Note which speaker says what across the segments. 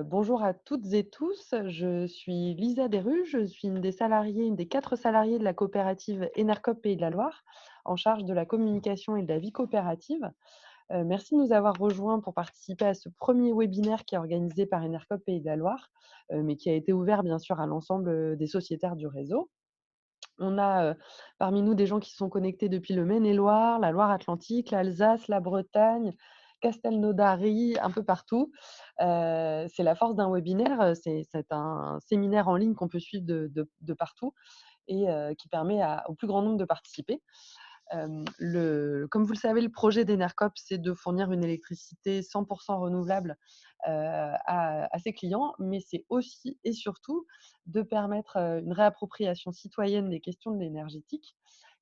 Speaker 1: Bonjour à toutes et tous, je suis Lisa Desrues, je suis une des 4 salariées de la coopérative Enercoop Pays de la Loire, en charge de la communication et de la vie coopérative. Merci de nous avoir rejoints pour participer à ce premier webinaire qui est organisé par Enercoop Pays de la Loire, mais qui a été ouvert bien sûr à l'ensemble, des sociétaires du réseau. On a, parmi nous des gens qui sont connectés depuis le Maine-et-Loire, la Loire-Atlantique, l'Alsace, la Bretagne, Castelnaudary, un peu partout. C'est la force d'un webinaire, c'est un séminaire en ligne qu'on peut suivre de partout et qui permet au plus grand nombre de participer. Comme vous le savez, le projet d'Enercop, c'est de fournir une électricité 100% renouvelable à ses clients, mais c'est aussi et surtout de permettre une réappropriation citoyenne des questions de l'énergétique.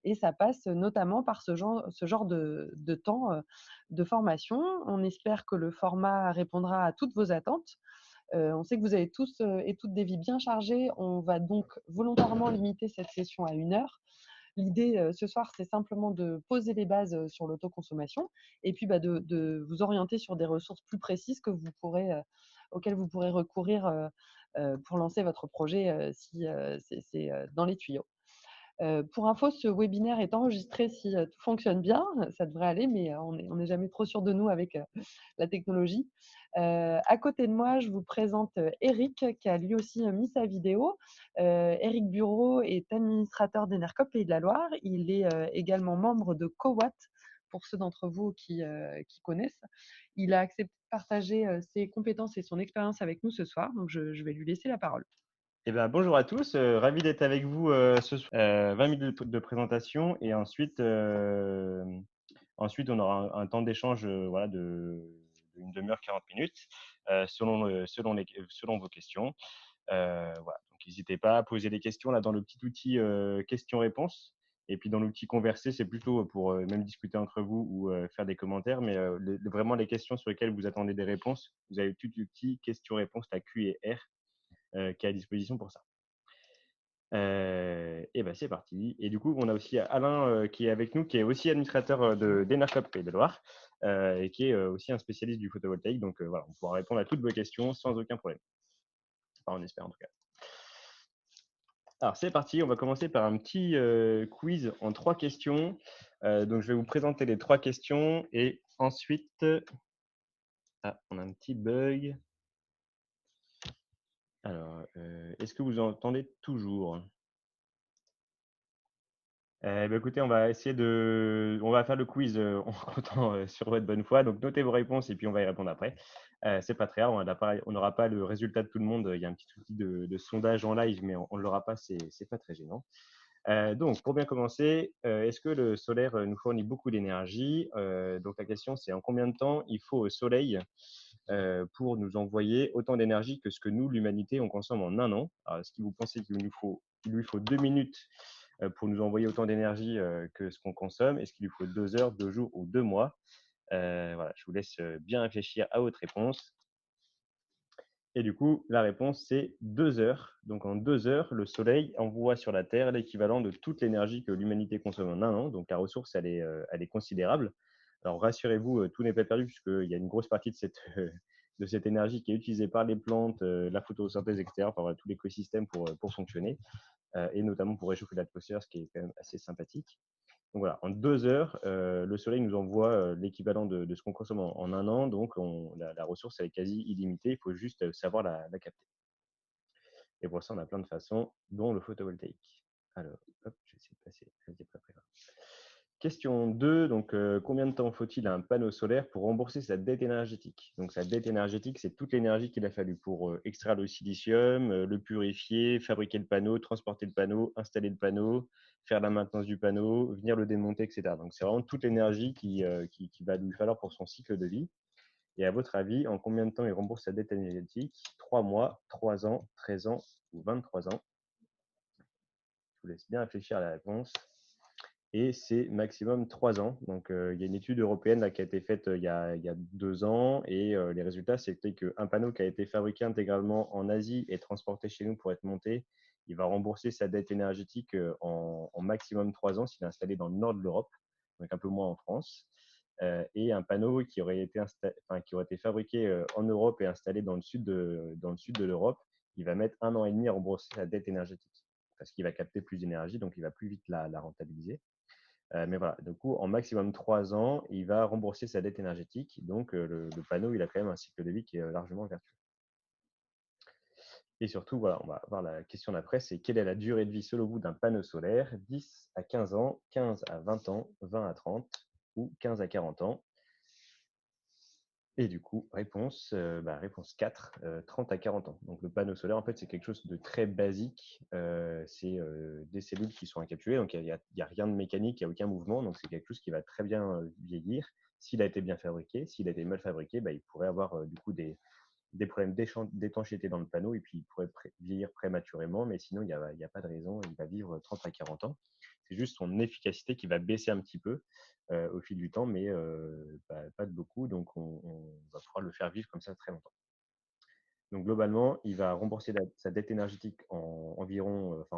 Speaker 1: Et ça passe notamment par ce genre de temps de formation. On espère que le format répondra à toutes vos attentes. On sait que vous avez tous et toutes des vies bien chargées. On va donc volontairement limiter cette session à 1 heure. L'idée, ce soir, c'est simplement de poser les bases, sur l'autoconsommation et puis, bah, de vous orienter sur des ressources plus précises auxquelles vous pourrez recourir, pour lancer votre projet, si, c'est dans les tuyaux. Pour info, ce webinaire est enregistré si, tout fonctionne bien, ça devrait aller, mais, on est jamais trop sûr de nous avec, la technologie. À côté de moi, je vous présente, Eric qui a lui aussi, mis sa vidéo. Eric Bureau est administrateur d'Enercoop Pays de la Loire. Il est, également membre de Cowatt, pour ceux d'entre vous qui connaissent. Il a accepté de partager, ses compétences et son expérience avec nous ce soir, donc je vais lui laisser la parole.
Speaker 2: Eh ben, bonjour à tous, ravi d'être avec vous ce soir. 20 minutes de présentation et ensuite on aura un temps d'échange voilà, d'une demi-heure, 40 minutes selon vos questions. Voilà. Donc n'hésitez pas à poser des questions là, dans le petit outil questions-réponses. Et puis dans l'outil converser, c'est plutôt pour même discuter entre vous ou faire des commentaires, mais vraiment les questions sur lesquelles vous attendez des réponses, vous avez tout l'outil questions-réponses, la Q et R qui est à disposition pour ça. Et ben c'est parti. Et du coup, on a aussi Alain qui est avec nous, qui est aussi administrateur d'Enercop Pays de Loire et qui est aussi un spécialiste du photovoltaïque. Donc voilà, on pourra répondre à toutes vos questions sans aucun problème. Enfin, on espère en tout cas. Alors c'est parti, on va commencer par un petit quiz en 3 questions. Donc je vais vous présenter les 3 questions et ensuite… Ah, on a un petit bug. Alors, est-ce que vous entendez toujours? Écoutez, on va faire le quiz en comptant sur votre bonne foi. Donc, notez vos réponses et puis on va y répondre après. C'est pas très grave, on n'aura pas le résultat de tout le monde. Il y a un petit outil de sondage en live, mais on ne l'aura pas. C'est pas très gênant. Donc, pour bien commencer, est-ce que le solaire nous fournit beaucoup d'énergie? Donc, la question, c'est en combien de temps il faut au soleil pour nous envoyer autant d'énergie que ce que nous, l'humanité, on consomme en un an? Alors, est-ce que vous pensez qu'il lui faut 2 minutes pour nous envoyer autant d'énergie que ce qu'on consomme? Est-ce qu'il lui faut 2 heures, 2 jours ou 2 mois? Voilà, je vous laisse bien réfléchir à votre réponse. Et du coup, la réponse, c'est 2 heures. Donc, en 2 heures, le Soleil envoie sur la Terre l'équivalent de toute l'énergie que l'humanité consomme en un an. Donc, la ressource, elle est considérable. Alors, rassurez-vous, tout n'est pas perdu puisqu'il y a une grosse partie de cette énergie qui est utilisée par les plantes, la photosynthèse, etc., enfin, voilà, tout l'écosystème pour fonctionner, et notamment pour réchauffer l'atmosphère, ce qui est quand même assez sympathique. Donc voilà, en 2 heures, le soleil nous envoie l'équivalent de ce qu'on consomme en un an. Donc la ressource, elle est quasi illimitée. Il faut juste savoir la capter. Et pour ça, on a plein de façons, dont le photovoltaïque. Alors, hop, je vais essayer de passer. Vas-y, après, là. Question 2, donc combien de temps faut-il à un panneau solaire pour rembourser sa dette énergétique? Donc sa dette énergétique, c'est toute l'énergie qu'il a fallu pour extraire le silicium, le purifier, fabriquer le panneau, transporter le panneau, installer le panneau, faire la maintenance du panneau, venir le démonter, etc. Donc c'est vraiment toute l'énergie qui va lui falloir pour son cycle de vie. Et à votre avis, en combien de temps il rembourse sa dette énergétique? 3 mois, 3 ans, 13 ans ou 23 ans? Je vous laisse bien réfléchir à la réponse. Et c'est maximum 3 ans. Donc, il y a une étude européenne là, qui a été faite il y a 2 ans et les résultats, c'était qu'un panneau qui a été fabriqué intégralement en Asie et transporté chez nous pour être monté, il va rembourser sa dette énergétique en maximum 3 ans s'il est installé dans le nord de l'Europe, donc un peu moins en France. et un panneau qui aurait été fabriqué en Europe et installé dans le sud de l'Europe, il va mettre 1 an et demi à rembourser sa dette énergétique parce qu'il va capter plus d'énergie, donc il va plus vite la rentabiliser. Mais voilà, du coup, en maximum 3 ans, il va rembourser sa dette énergétique. Donc, le panneau, il a quand même un cycle de vie qui est largement vertueux. Et surtout, voilà, on va voir la question d'après, c'est quelle est la durée de vie selon vous d'un panneau solaire? 10 à 15 ans, 15 à 20 ans, 20 à 30 ou 15 à 40 ans? Et du coup, réponse 4, 30 à 40 ans. Donc le panneau solaire, en fait, c'est quelque chose de très basique. C'est des cellules qui sont encapsulées, donc il y a rien de mécanique, il n'y a aucun mouvement, donc c'est quelque chose qui va très bien vieillir. S'il a été bien fabriqué, s'il a été mal fabriqué, il pourrait avoir du coup des problèmes d'étanchéité dans le panneau et puis il pourrait vieillir prématurément, mais sinon il y a pas de raison, il va vivre 30 à 40 ans. C'est juste son efficacité qui va baisser un petit peu au fil du temps, mais pas de beaucoup, donc on va pouvoir le faire vivre comme ça très longtemps. Donc globalement, il va rembourser sa dette énergétique en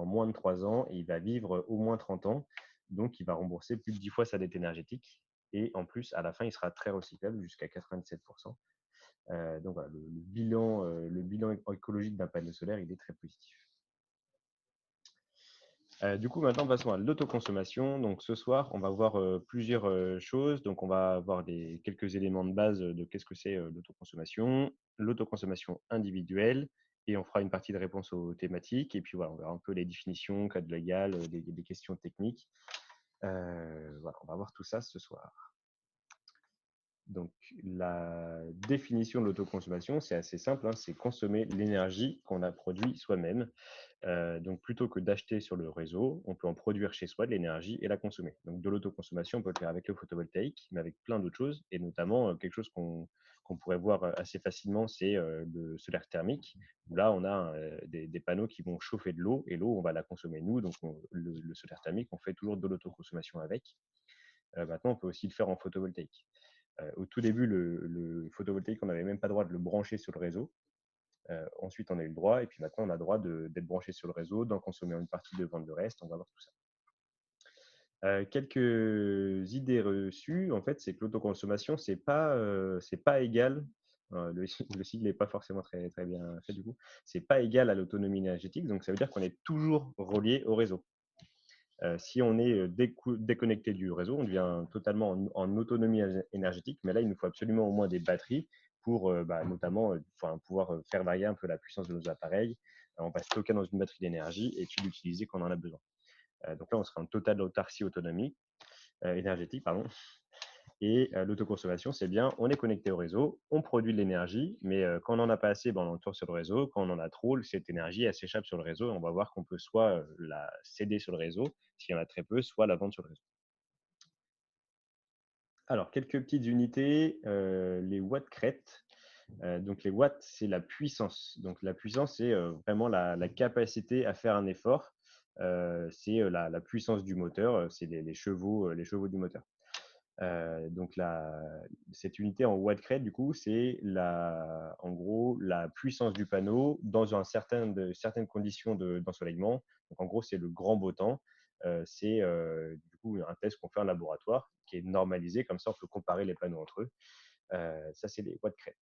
Speaker 2: moins de 3 ans et il va vivre au moins 30 ans, donc il va rembourser plus de 10 fois sa dette énergétique et en plus, à la fin, il sera très recyclable jusqu'à 97%. Donc voilà, le bilan écologique d'un panneau solaire, il est très positif. Du coup, maintenant, passons à l'autoconsommation. Donc ce soir, on va voir plusieurs choses. Donc on va voir quelques éléments de base de qu'est-ce que c'est l'autoconsommation individuelle, et on fera une partie de réponse aux thématiques. Et puis voilà, on verra un peu les définitions, cadre légal, des questions techniques. Voilà, on va voir tout ça ce soir. Donc, la définition de l'autoconsommation, c'est assez simple, hein, c'est consommer l'énergie qu'on a produit soi-même. Donc, plutôt que d'acheter sur le réseau, on peut en produire chez soi de l'énergie et la consommer. Donc, de l'autoconsommation, on peut le faire avec le photovoltaïque, mais avec plein d'autres choses, et notamment quelque chose qu'on pourrait voir assez facilement, c'est le solaire thermique, où là, on a des panneaux qui vont chauffer de l'eau, et l'eau, on va la consommer nous. Donc, le solaire thermique, on fait toujours de l'autoconsommation avec. Maintenant, on peut aussi le faire en photovoltaïque. Au tout début, le photovoltaïque, on n'avait même pas le droit de le brancher sur le réseau. Ensuite, on a eu le droit, et puis maintenant, on a le droit d'être branché sur le réseau, d'en consommer une partie, de vendre le reste. On va voir tout ça. Quelques idées reçues, en fait, c'est que l'autoconsommation, c'est pas égal. Le sigle n'est pas forcément très, très bien fait du coup. C'est pas égal à l'autonomie énergétique, donc ça veut dire qu'on est toujours relié au réseau. Si on est déconnecté du réseau, on devient totalement en autonomie énergétique, mais là, il nous faut absolument au moins des batteries pour notamment pouvoir faire varier un peu la puissance de nos appareils. On va stocker dans une batterie d'énergie et puis l'utiliser quand on en a besoin. Donc là, on sera en totale autarcie énergétique. Pardon. Et l'autoconsommation, c'est bien, on est connecté au réseau, on produit de l'énergie, mais quand on n'en a pas assez, on en tourne sur le réseau. Quand on en a trop, cette énergie, elle s'échappe sur le réseau. Et on va voir qu'on peut soit la céder sur le réseau, s'il y en a très peu, soit la vendre sur le réseau. Alors, quelques petites unités, les watts-crêtes. Donc, les watts, c'est la puissance. Donc, la puissance, c'est vraiment la capacité à faire un effort. C'est la puissance du moteur, c'est les chevaux du moteur. Donc cette unité en watt-crête, du coup, c'est en gros la puissance du panneau dans certaines conditions d'ensoleillement. Donc en gros, c'est le grand beau temps. C'est du coup un test qu'on fait en laboratoire qui est normalisé, comme ça on peut comparer les panneaux entre eux. Ça, c'est les watt-crête.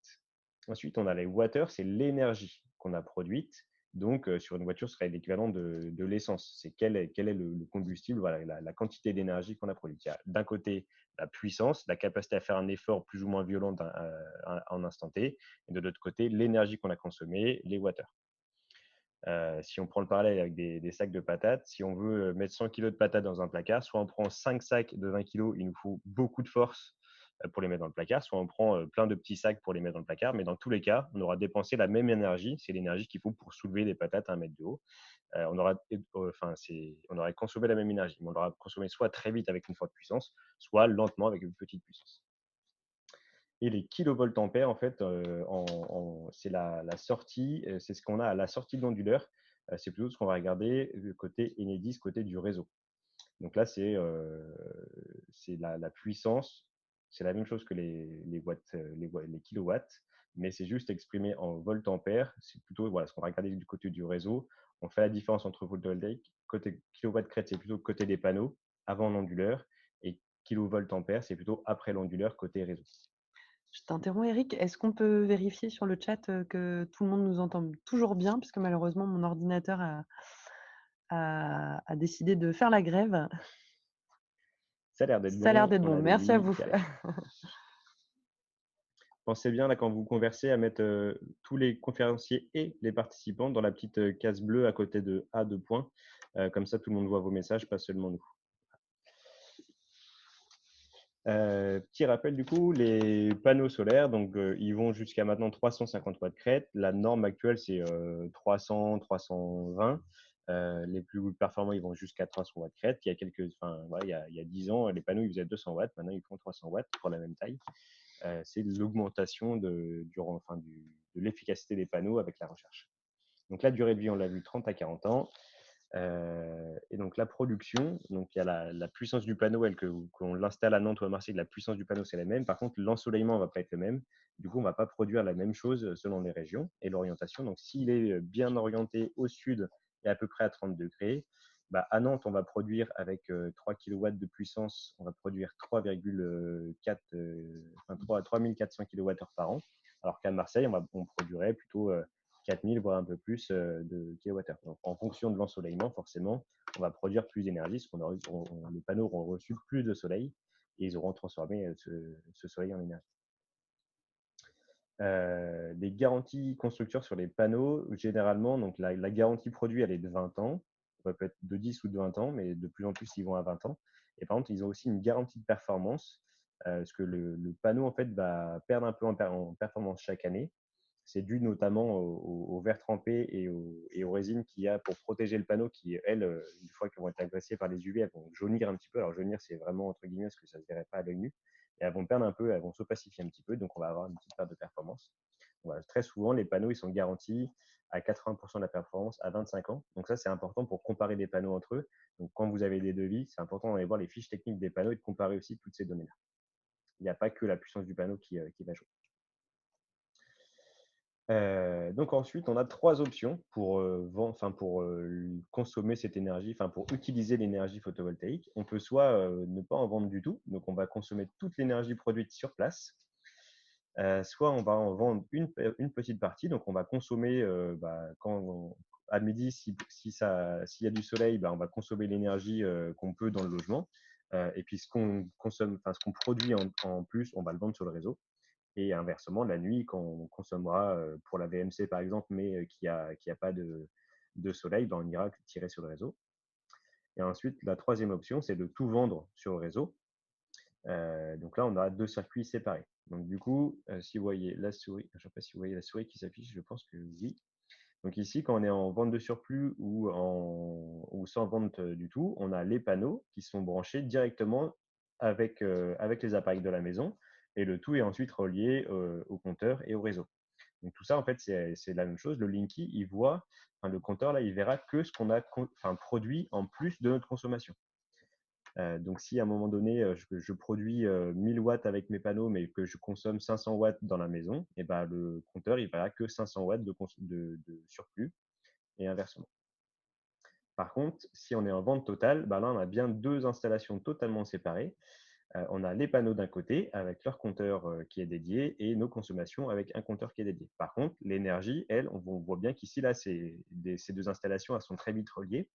Speaker 2: Ensuite, on a les watters, c'est l'énergie qu'on a produite. Donc, sur une voiture, ce serait l'équivalent de l'essence. C'est quel est le combustible, voilà, la quantité d'énergie qu'on a produite. Il y a d'un côté la puissance, la capacité à faire un effort plus ou moins violent en instant T, et de l'autre côté, l'énergie qu'on a consommée, les watters. Si on prend le parallèle avec des sacs de patates, si on veut mettre 100 kg de patates dans un placard, soit on prend 5 sacs de 20 kg, il nous faut beaucoup de force pour les mettre dans le placard, soit on prend plein de petits sacs pour les mettre dans le placard, mais dans tous les cas, on aura dépensé la même énergie, c'est l'énergie qu'il faut pour soulever les patates à 1 mètre de haut. On aurait consommé la même énergie, mais on l'aura consommé soit très vite avec une forte puissance, soit lentement avec une petite puissance. Et les kilovoltampères, en fait, c'est la sortie, c'est ce qu'on a à la sortie de l'onduleur. C'est plutôt ce qu'on va regarder côté Enedis, côté du réseau. Donc là, c'est la puissance. C'est la même chose que les watts, les kilowatts, mais c'est juste exprimé en voltampères. C'est plutôt ce qu'on va regarder du côté du réseau. On fait la différence entre photovoltaïque. Côté kilowatt crête, c'est plutôt côté des panneaux, avant l'onduleur. Et kilovoltampères, c'est plutôt après l'onduleur côté réseau.
Speaker 1: Je t'interromps Eric, est-ce qu'on peut vérifier sur le chat, que tout le monde nous entend toujours bien? Puisque malheureusement mon ordinateur a décidé de faire la grève.
Speaker 2: Ça a l'air d'être
Speaker 1: Ça a l'air
Speaker 2: bon,
Speaker 1: d'être
Speaker 2: on
Speaker 1: bon.
Speaker 2: a des
Speaker 1: Merci à vous.
Speaker 2: nickel. Pensez bien là quand vous conversez à mettre, tous les conférenciers et les participants dans la petite, case bleue à côté de A 2 points, comme ça tout le monde voit vos messages, pas seulement nous. Petit rappel du coup, les panneaux solaires, donc ils vont jusqu'à maintenant 350 watts crête. La norme actuelle, c'est 300-320. Les plus performants, ils vont jusqu'à 300 watts crête. Voilà, il y a 10 ans, les panneaux, ils faisaient 200 watts. Maintenant, ils font 300 watts pour la même taille. C'est l'augmentation de l'efficacité des panneaux avec la recherche. Donc la durée de vie, on l'a vu, 30 à 40 ans. Et donc la production, donc il y a la puissance du panneau, qu'on l'installe à Nantes ou à Marseille, la puissance du panneau c'est la même. Par contre, l'ensoleillement ne va pas être le même. Du coup, on ne va pas produire la même chose selon les régions et l'orientation. Donc s'il est bien orienté au sud et à peu près à 30 degrés, bah, à Nantes, on va produire avec 3 kW de puissance, on va produire 3,4, 3400 kWh par an. Alors qu'à Marseille, on produirait plutôt 4000, voire un peu plus de kWh. Donc, en fonction de l'ensoleillement, forcément, on va produire plus d'énergie, parce que les panneaux auront reçu plus de soleil et ils auront transformé ce soleil en énergie. Les garanties constructeurs sur les panneaux, généralement, donc la garantie produit, elle est de 20 ans. Ça peut être de 10 ou de 20 ans, mais de plus en plus, ils vont à 20 ans. Et par contre, ils ont aussi une garantie de performance, parce que le panneau, en fait, va perdre un peu en performance chaque année. C'est dû notamment au verre trempé et aux résines qu'il y a pour protéger le panneau qui, elles, une fois qu'elles vont être agressées par les UV, elles vont jaunir un petit peu. Alors jaunir, c'est vraiment entre guillemets parce que ça ne se verrait pas à l'œil nu. Et elles vont perdre un peu, elles vont s'opacifier un petit peu, donc on va avoir une petite perte de performance. Voilà, très souvent, les panneaux, ils sont garantis à 80% de la performance à 25 ans. Donc ça, c'est important pour comparer des panneaux entre eux. Donc quand vous avez des devis, c'est important d'aller voir les fiches techniques des panneaux et de comparer aussi toutes ces données-là. Il n'y a pas que la puissance du panneau qui va jouer. Donc ensuite, on a 3 options pour, consommer cette énergie, pour utiliser l'énergie photovoltaïque. On peut soit, ne pas en vendre du tout, donc on va consommer toute l'énergie produite sur place. Soit on va en vendre une petite partie, donc on va consommer, à midi, s'il y a du soleil, on va consommer l'énergie, qu'on peut dans le logement. Et puis ce qu'on consomme, ce qu'on produit en plus, on va le vendre sur le réseau. Et inversement, la nuit, quand on consommera pour la VMC par exemple, mais qui a pas de soleil, on ira tirer sur le réseau. Et ensuite, la troisième option, c'est de tout vendre sur le réseau. Donc là, on aura 2 circuits séparés. Donc du coup, si vous voyez la souris, je ne sais pas si vous voyez la souris qui s'affiche, je pense que oui. Donc ici, quand on est en vente de surplus ou sans vente du tout, on a les panneaux qui sont branchés directement avec les appareils de la maison et le tout est ensuite relié au compteur et au réseau. Donc tout ça, en fait, c'est la même chose. Le Linky, le compteur là, il verra que ce qu'on a produit en plus de notre consommation. Donc si à un moment donné, je produis 1000 watts avec mes panneaux, mais que je consomme 500 watts dans la maison, et ben, le compteur, il verra que 500 watts de surplus et inversement. Par contre, si on est en vente totale, là, on a bien 2 installations totalement séparées. On a les panneaux d'un côté avec leur compteur qui est dédié et nos consommations avec un compteur qui est dédié. Par contre, l'énergie, elle, on voit bien qu'ici, là, ces 2 installations, elles sont très vite reliées.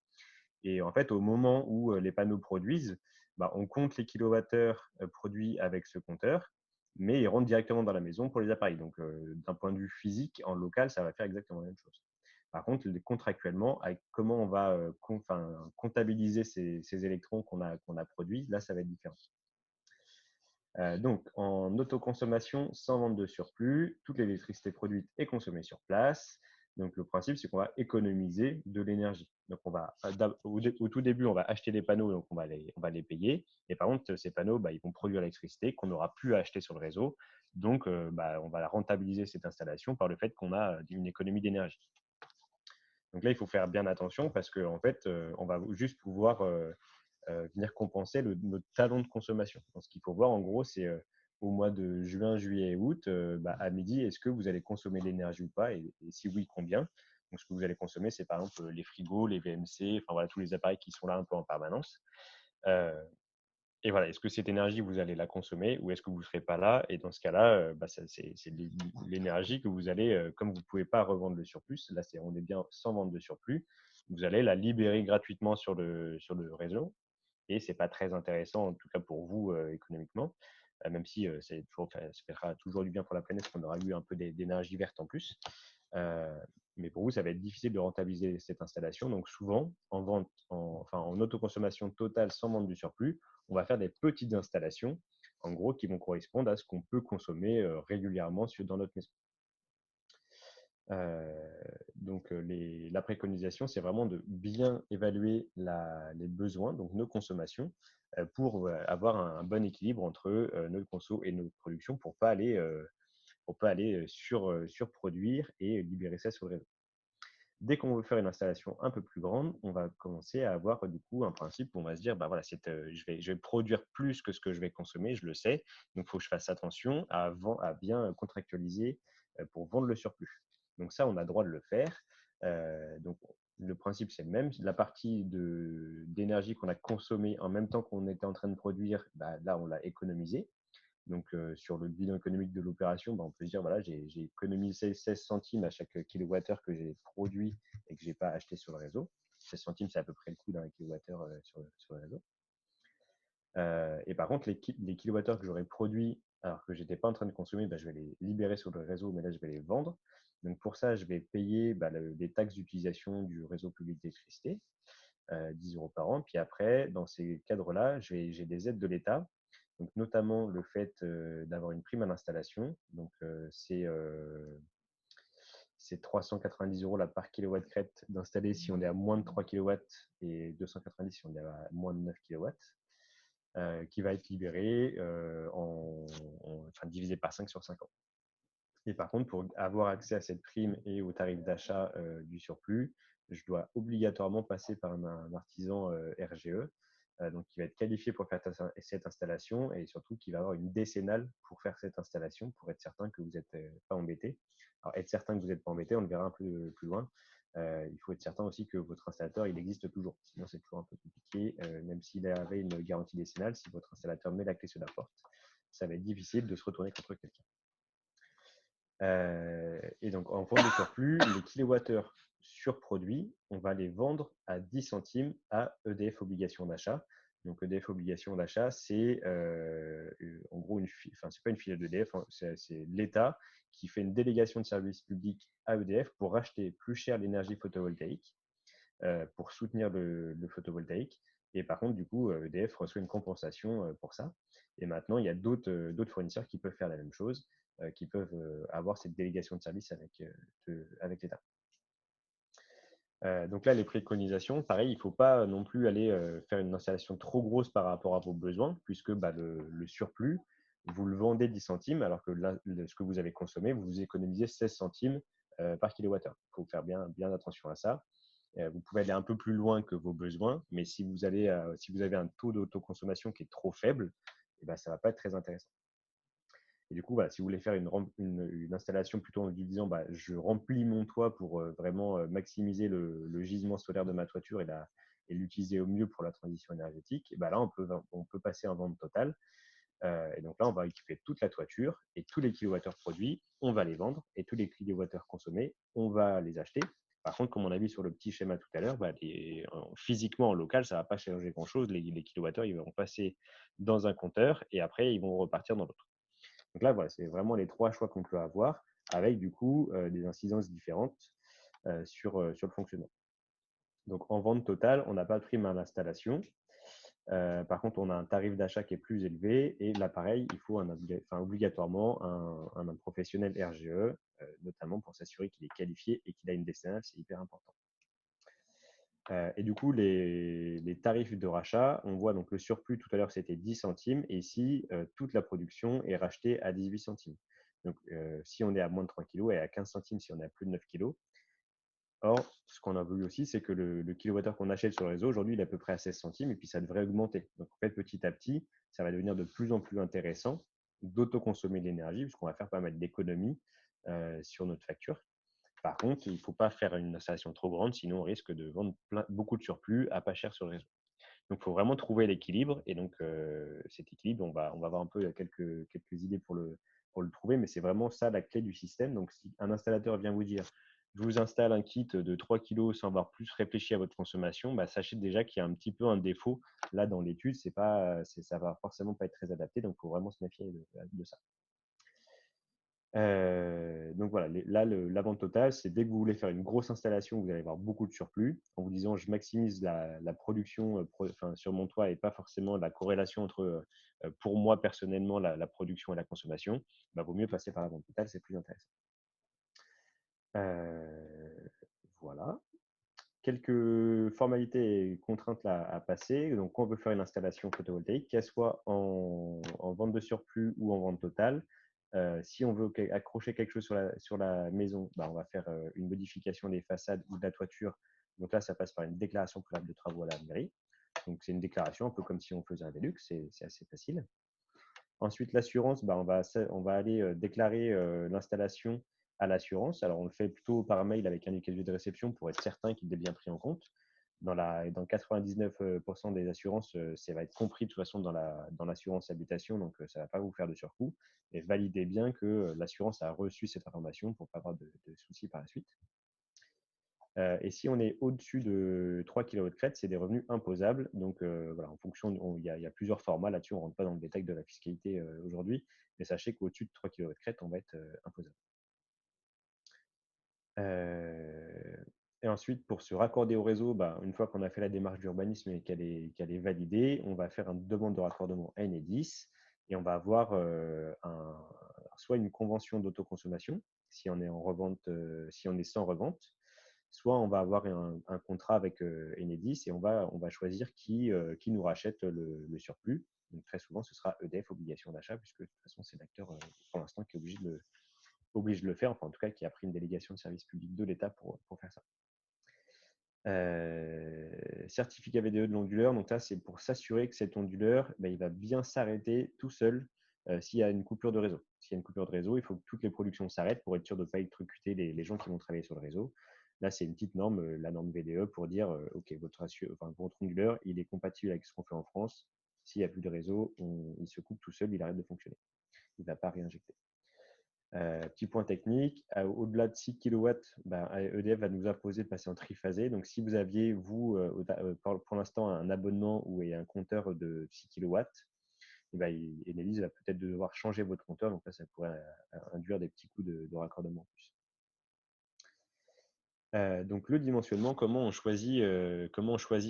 Speaker 2: Et en fait, au moment où les panneaux produisent, on compte les kilowattheures produits avec ce compteur, mais ils rentrent directement dans la maison pour les appareils. Donc, d'un point de vue physique, en local, ça va faire exactement la même chose. Par contre, contractuellement, avec comment on va comptabiliser ces électrons qu'on a produits, là, ça va être différent. Donc, en autoconsommation, sans vente de surplus, toute l'électricité produite est consommée sur place. Donc, le principe, c'est qu'on va économiser de l'énergie. Donc, au tout début, on va acheter des panneaux, donc on va les payer. Et par contre, ces panneaux, ils vont produire l'électricité qu'on n'aura plus à acheter sur le réseau. Donc, on va rentabiliser cette installation par le fait qu'on a une économie d'énergie. Donc là, il faut faire bien attention parce qu'en fait, on va juste pouvoir venir compenser notre talon de consommation. Donc, ce qu'il faut voir, en gros, c'est au mois de juin, juillet et août, à midi, est-ce que vous allez consommer de l'énergie ou pas et si oui, combien. Donc, ce que vous allez consommer, c'est par exemple les frigos, les VMC, tous les appareils qui sont là un peu en permanence. Et voilà, est-ce que cette énergie, vous allez la consommer ou est-ce que vous ne serez pas là? Et dans ce cas-là, bah, c'est l'énergie que vous allez, comme vous ne pouvez pas revendre le surplus, là, on est bien sans vendre de surplus, vous allez la libérer gratuitement sur le réseau et c'est pas très intéressant, en tout cas pour vous, économiquement, même si, ça fera toujours du bien pour la planète qu'on aura eu un peu d'énergie verte en plus. Heu, mais pour vous, ça va être difficile de rentabiliser cette installation. Donc souvent, en autoconsommation totale sans vendre du surplus, on va faire des petites installations, en gros, qui vont correspondre à ce qu'on peut consommer, régulièrement dans notre maison. Donc la préconisation, c'est vraiment de bien évaluer les besoins, donc nos consommations, pour avoir un bon équilibre entre notre conso et notre production pour pas aller surproduire et libérer ça sur le réseau. Dès qu'on veut faire une installation un peu plus grande, on va commencer à avoir du coup un principe où on va se dire, bah voilà, je vais produire plus que ce que je vais consommer, je le sais, donc il faut que je fasse attention à bien contractualiser pour vendre le surplus. Donc ça, on a le droit de le faire. Donc le principe, c'est le même. La partie d'énergie qu'on a consommée en même temps qu'on était en train de produire, bah, là, on l'a économisée. Donc, sur le bilan économique de l'opération, bah, on peut se dire, voilà, j'ai économisé 16 centimes à chaque kilowattheure que j'ai produit et que je n'ai pas acheté sur le réseau. 16 centimes, c'est à peu près le coût d'un kilowattheure sur le réseau. Et par contre, les kilowattheures que j'aurais produits alors que je n'étais pas en train de consommer, bah, je vais les libérer sur le réseau, mais là, je vais les vendre. Donc, pour ça, je vais payer bah, les taxes d'utilisation du réseau public d'électricité, 10 euros par an. Puis après, dans ces cadres-là, j'ai des aides de l'État, donc notamment le fait d'avoir une prime à l'installation. Donc c'est 390 euros la par kilowatt crête d'installer si on est à moins de 3 kilowatts et 290 si on est à moins de 9 kilowatts, qui va être libéré enfin, divisé par 5 sur 5 ans. Et par contre, pour avoir accès à cette prime et au tarif d'achat du surplus, je dois obligatoirement passer par un artisan RGE, donc qui va être qualifié pour faire cette installation et surtout qui va avoir une décennale pour faire cette installation pour être certain que vous n'êtes pas embêté. Alors, être certain que vous n'êtes pas embêté, on le verra un peu plus loin. Il faut être certain aussi que votre installateur, il existe toujours. Sinon, c'est toujours un peu compliqué. Même s'il avait une garantie décennale, si votre installateur met la clé sur la porte, ça va être difficile de se retourner contre quelqu'un. Et donc, en vente de surplus, les kilowattheures surproduits, on va les vendre à 10 centimes à EDF Obligation d'achat. Donc, EDF Obligation d'achat, c'est en gros, enfin, c'est pas une filiale d'EDF, hein, c'est l'État qui fait une délégation de service public à EDF pour racheter plus cher l'énergie photovoltaïque, pour soutenir le photovoltaïque. Et par contre, du coup, EDF reçoit une compensation pour ça. Et maintenant, il y a d'autres fournisseurs qui peuvent faire la même chose, qui peuvent avoir cette délégation de service avec l'État. Donc là, les préconisations, pareil, il ne faut pas non plus aller faire une installation trop grosse par rapport à vos besoins, puisque bah, le surplus, vous le vendez 10 centimes, alors que ce que vous avez consommé, vous économisez 16 centimes par kilowattheure. Il faut faire bien attention à ça. Vous pouvez aller un peu plus loin que vos besoins, mais si vous avez un taux d'autoconsommation qui est trop faible, eh ben, ça ne va pas être très intéressant. Et du coup, voilà, si vous voulez faire une installation plutôt en vous disant bah, je remplis mon toit pour vraiment maximiser le gisement solaire de ma toiture et l'utiliser au mieux pour la transition énergétique, et bah là, on peut passer en vente totale. Et donc là, on va équiper toute la toiture et tous les kilowattheures produits, on va les vendre et tous les kilowattheures consommés, on va les acheter. Par contre, comme on a vu sur le petit schéma tout à l'heure, bah, physiquement en local, ça ne va pas changer grand-chose. Les kilowattheures, ils vont passer dans un compteur et après, ils vont repartir dans l'autre. Donc là, voilà, c'est vraiment les trois choix qu'on peut avoir avec du coup des incidences différentes sur le fonctionnement. Donc en vente totale, on n'a pas de prime à l'installation. Par contre, on a un tarif d'achat qui est plus élevé et là, pareil, il faut obligatoirement un professionnel RGE, notamment pour s'assurer qu'il est qualifié et qu'il a une décennale, c'est hyper important. Et du coup, les tarifs de rachat, on voit donc le surplus tout à l'heure, c'était 10 centimes et ici, toute la production est rachetée à 18 centimes. Donc, si on est à moins de 3 kg et à 15 centimes si on est à plus de 9 kg. Or, ce qu'on a vu aussi, c'est que le kilowattheure qu'on achète sur le réseau, aujourd'hui, il est à peu près à 16 centimes et puis ça devrait augmenter. Donc, en fait, petit à petit, ça va devenir de plus en plus intéressant d'autoconsommer de l'énergie puisqu'on va faire pas mal d'économies sur notre facture. Par contre, il ne faut pas faire une installation trop grande, sinon on risque de vendre beaucoup de surplus à pas cher sur le réseau. Donc, il faut vraiment trouver l'équilibre. Et donc, cet équilibre, on va avoir un peu quelques idées pour le trouver, mais c'est vraiment ça la clé du système. Donc, si un installateur vient vous dire, je vous installe un kit de 3 kilos sans avoir plus réfléchi à votre consommation, bah, sachez déjà qu'il y a un petit peu un défaut là dans l'étude. Ça va forcément pas être très adapté, donc il faut vraiment se méfier de ça. Donc voilà, là, la vente totale, c'est dès que vous voulez faire une grosse installation, vous allez avoir beaucoup de surplus. En vous disant, je maximise la production enfin, sur mon toit et pas forcément la corrélation entre, pour moi personnellement, la production et la consommation, bah, vaut mieux passer par la vente totale, c'est plus intéressant. Voilà. Quelques formalités et contraintes là, à passer. Donc, quand on veut faire une installation photovoltaïque, qu'elle soit en vente de surplus ou en vente totale, si on veut accrocher quelque chose sur la maison, bah, on va faire une modification des façades ou de la toiture. Donc là, ça passe par une déclaration préalable de travaux à la mairie. Donc, c'est une déclaration un peu comme si on faisait un Velux, c'est assez facile. Ensuite, l'assurance, bah, on va aller déclarer l'installation à l'assurance. Alors, on le fait plutôt par mail avec un accusé de réception pour être certain qu'il est bien pris en compte. Dans 99% des assurances, ça va être compris de toute façon dans l'assurance habitation, donc ça ne va pas vous faire de surcoût. Et validez bien que l'assurance a reçu cette information pour ne pas avoir de soucis par la suite. Et si on est au-dessus de 3 kW de crête, c'est des revenus imposables. Donc voilà, en fonction, il y a plusieurs formats là-dessus. On ne rentre pas dans le détail de la fiscalité aujourd'hui, mais sachez qu'au-dessus de 3 kW de crête, on va être imposable. Et ensuite, pour se raccorder au réseau, bah, une fois qu'on a fait la démarche d'urbanisme et qu'elle est validée, on va faire une demande de raccordement à Enedis et on va avoir soit une convention d'autoconsommation si on est en revente, si on est sans revente, soit on va avoir un contrat avec Enedis et on va choisir qui nous rachète le surplus. Donc très souvent, ce sera EDF, obligation d'achat, puisque de toute façon, c'est l'acteur pour l'instant qui est obligé de le faire, enfin en tout cas qui a pris une délégation de service public de l'État pour faire ça. Certificat VDE de l'onduleur, donc là c'est pour s'assurer que cet onduleur, il va bien s'arrêter tout seul s'il y a une coupure de réseau. S'il y a une coupure de réseau, il faut que toutes les productions s'arrêtent pour être sûr de ne pas électrocuter les gens qui vont travailler sur le réseau. Là, c'est une petite norme, la norme VDE, pour dire OK, votre onduleur, il est compatible avec ce qu'on fait en France. S'il n'y a plus de réseau, il se coupe tout seul, il arrête de fonctionner. Il ne va pas réinjecter. Petit point technique, au-delà de 6 kW, EDF va nous imposer de passer en triphasé. Donc, si vous aviez, vous, pour l'instant, un abonnement ou un compteur de 6 kW, Enedis va peut-être devoir changer votre compteur. Donc là, ça pourrait induire des petits coûts de raccordement en plus. Donc le dimensionnement, comment on choisit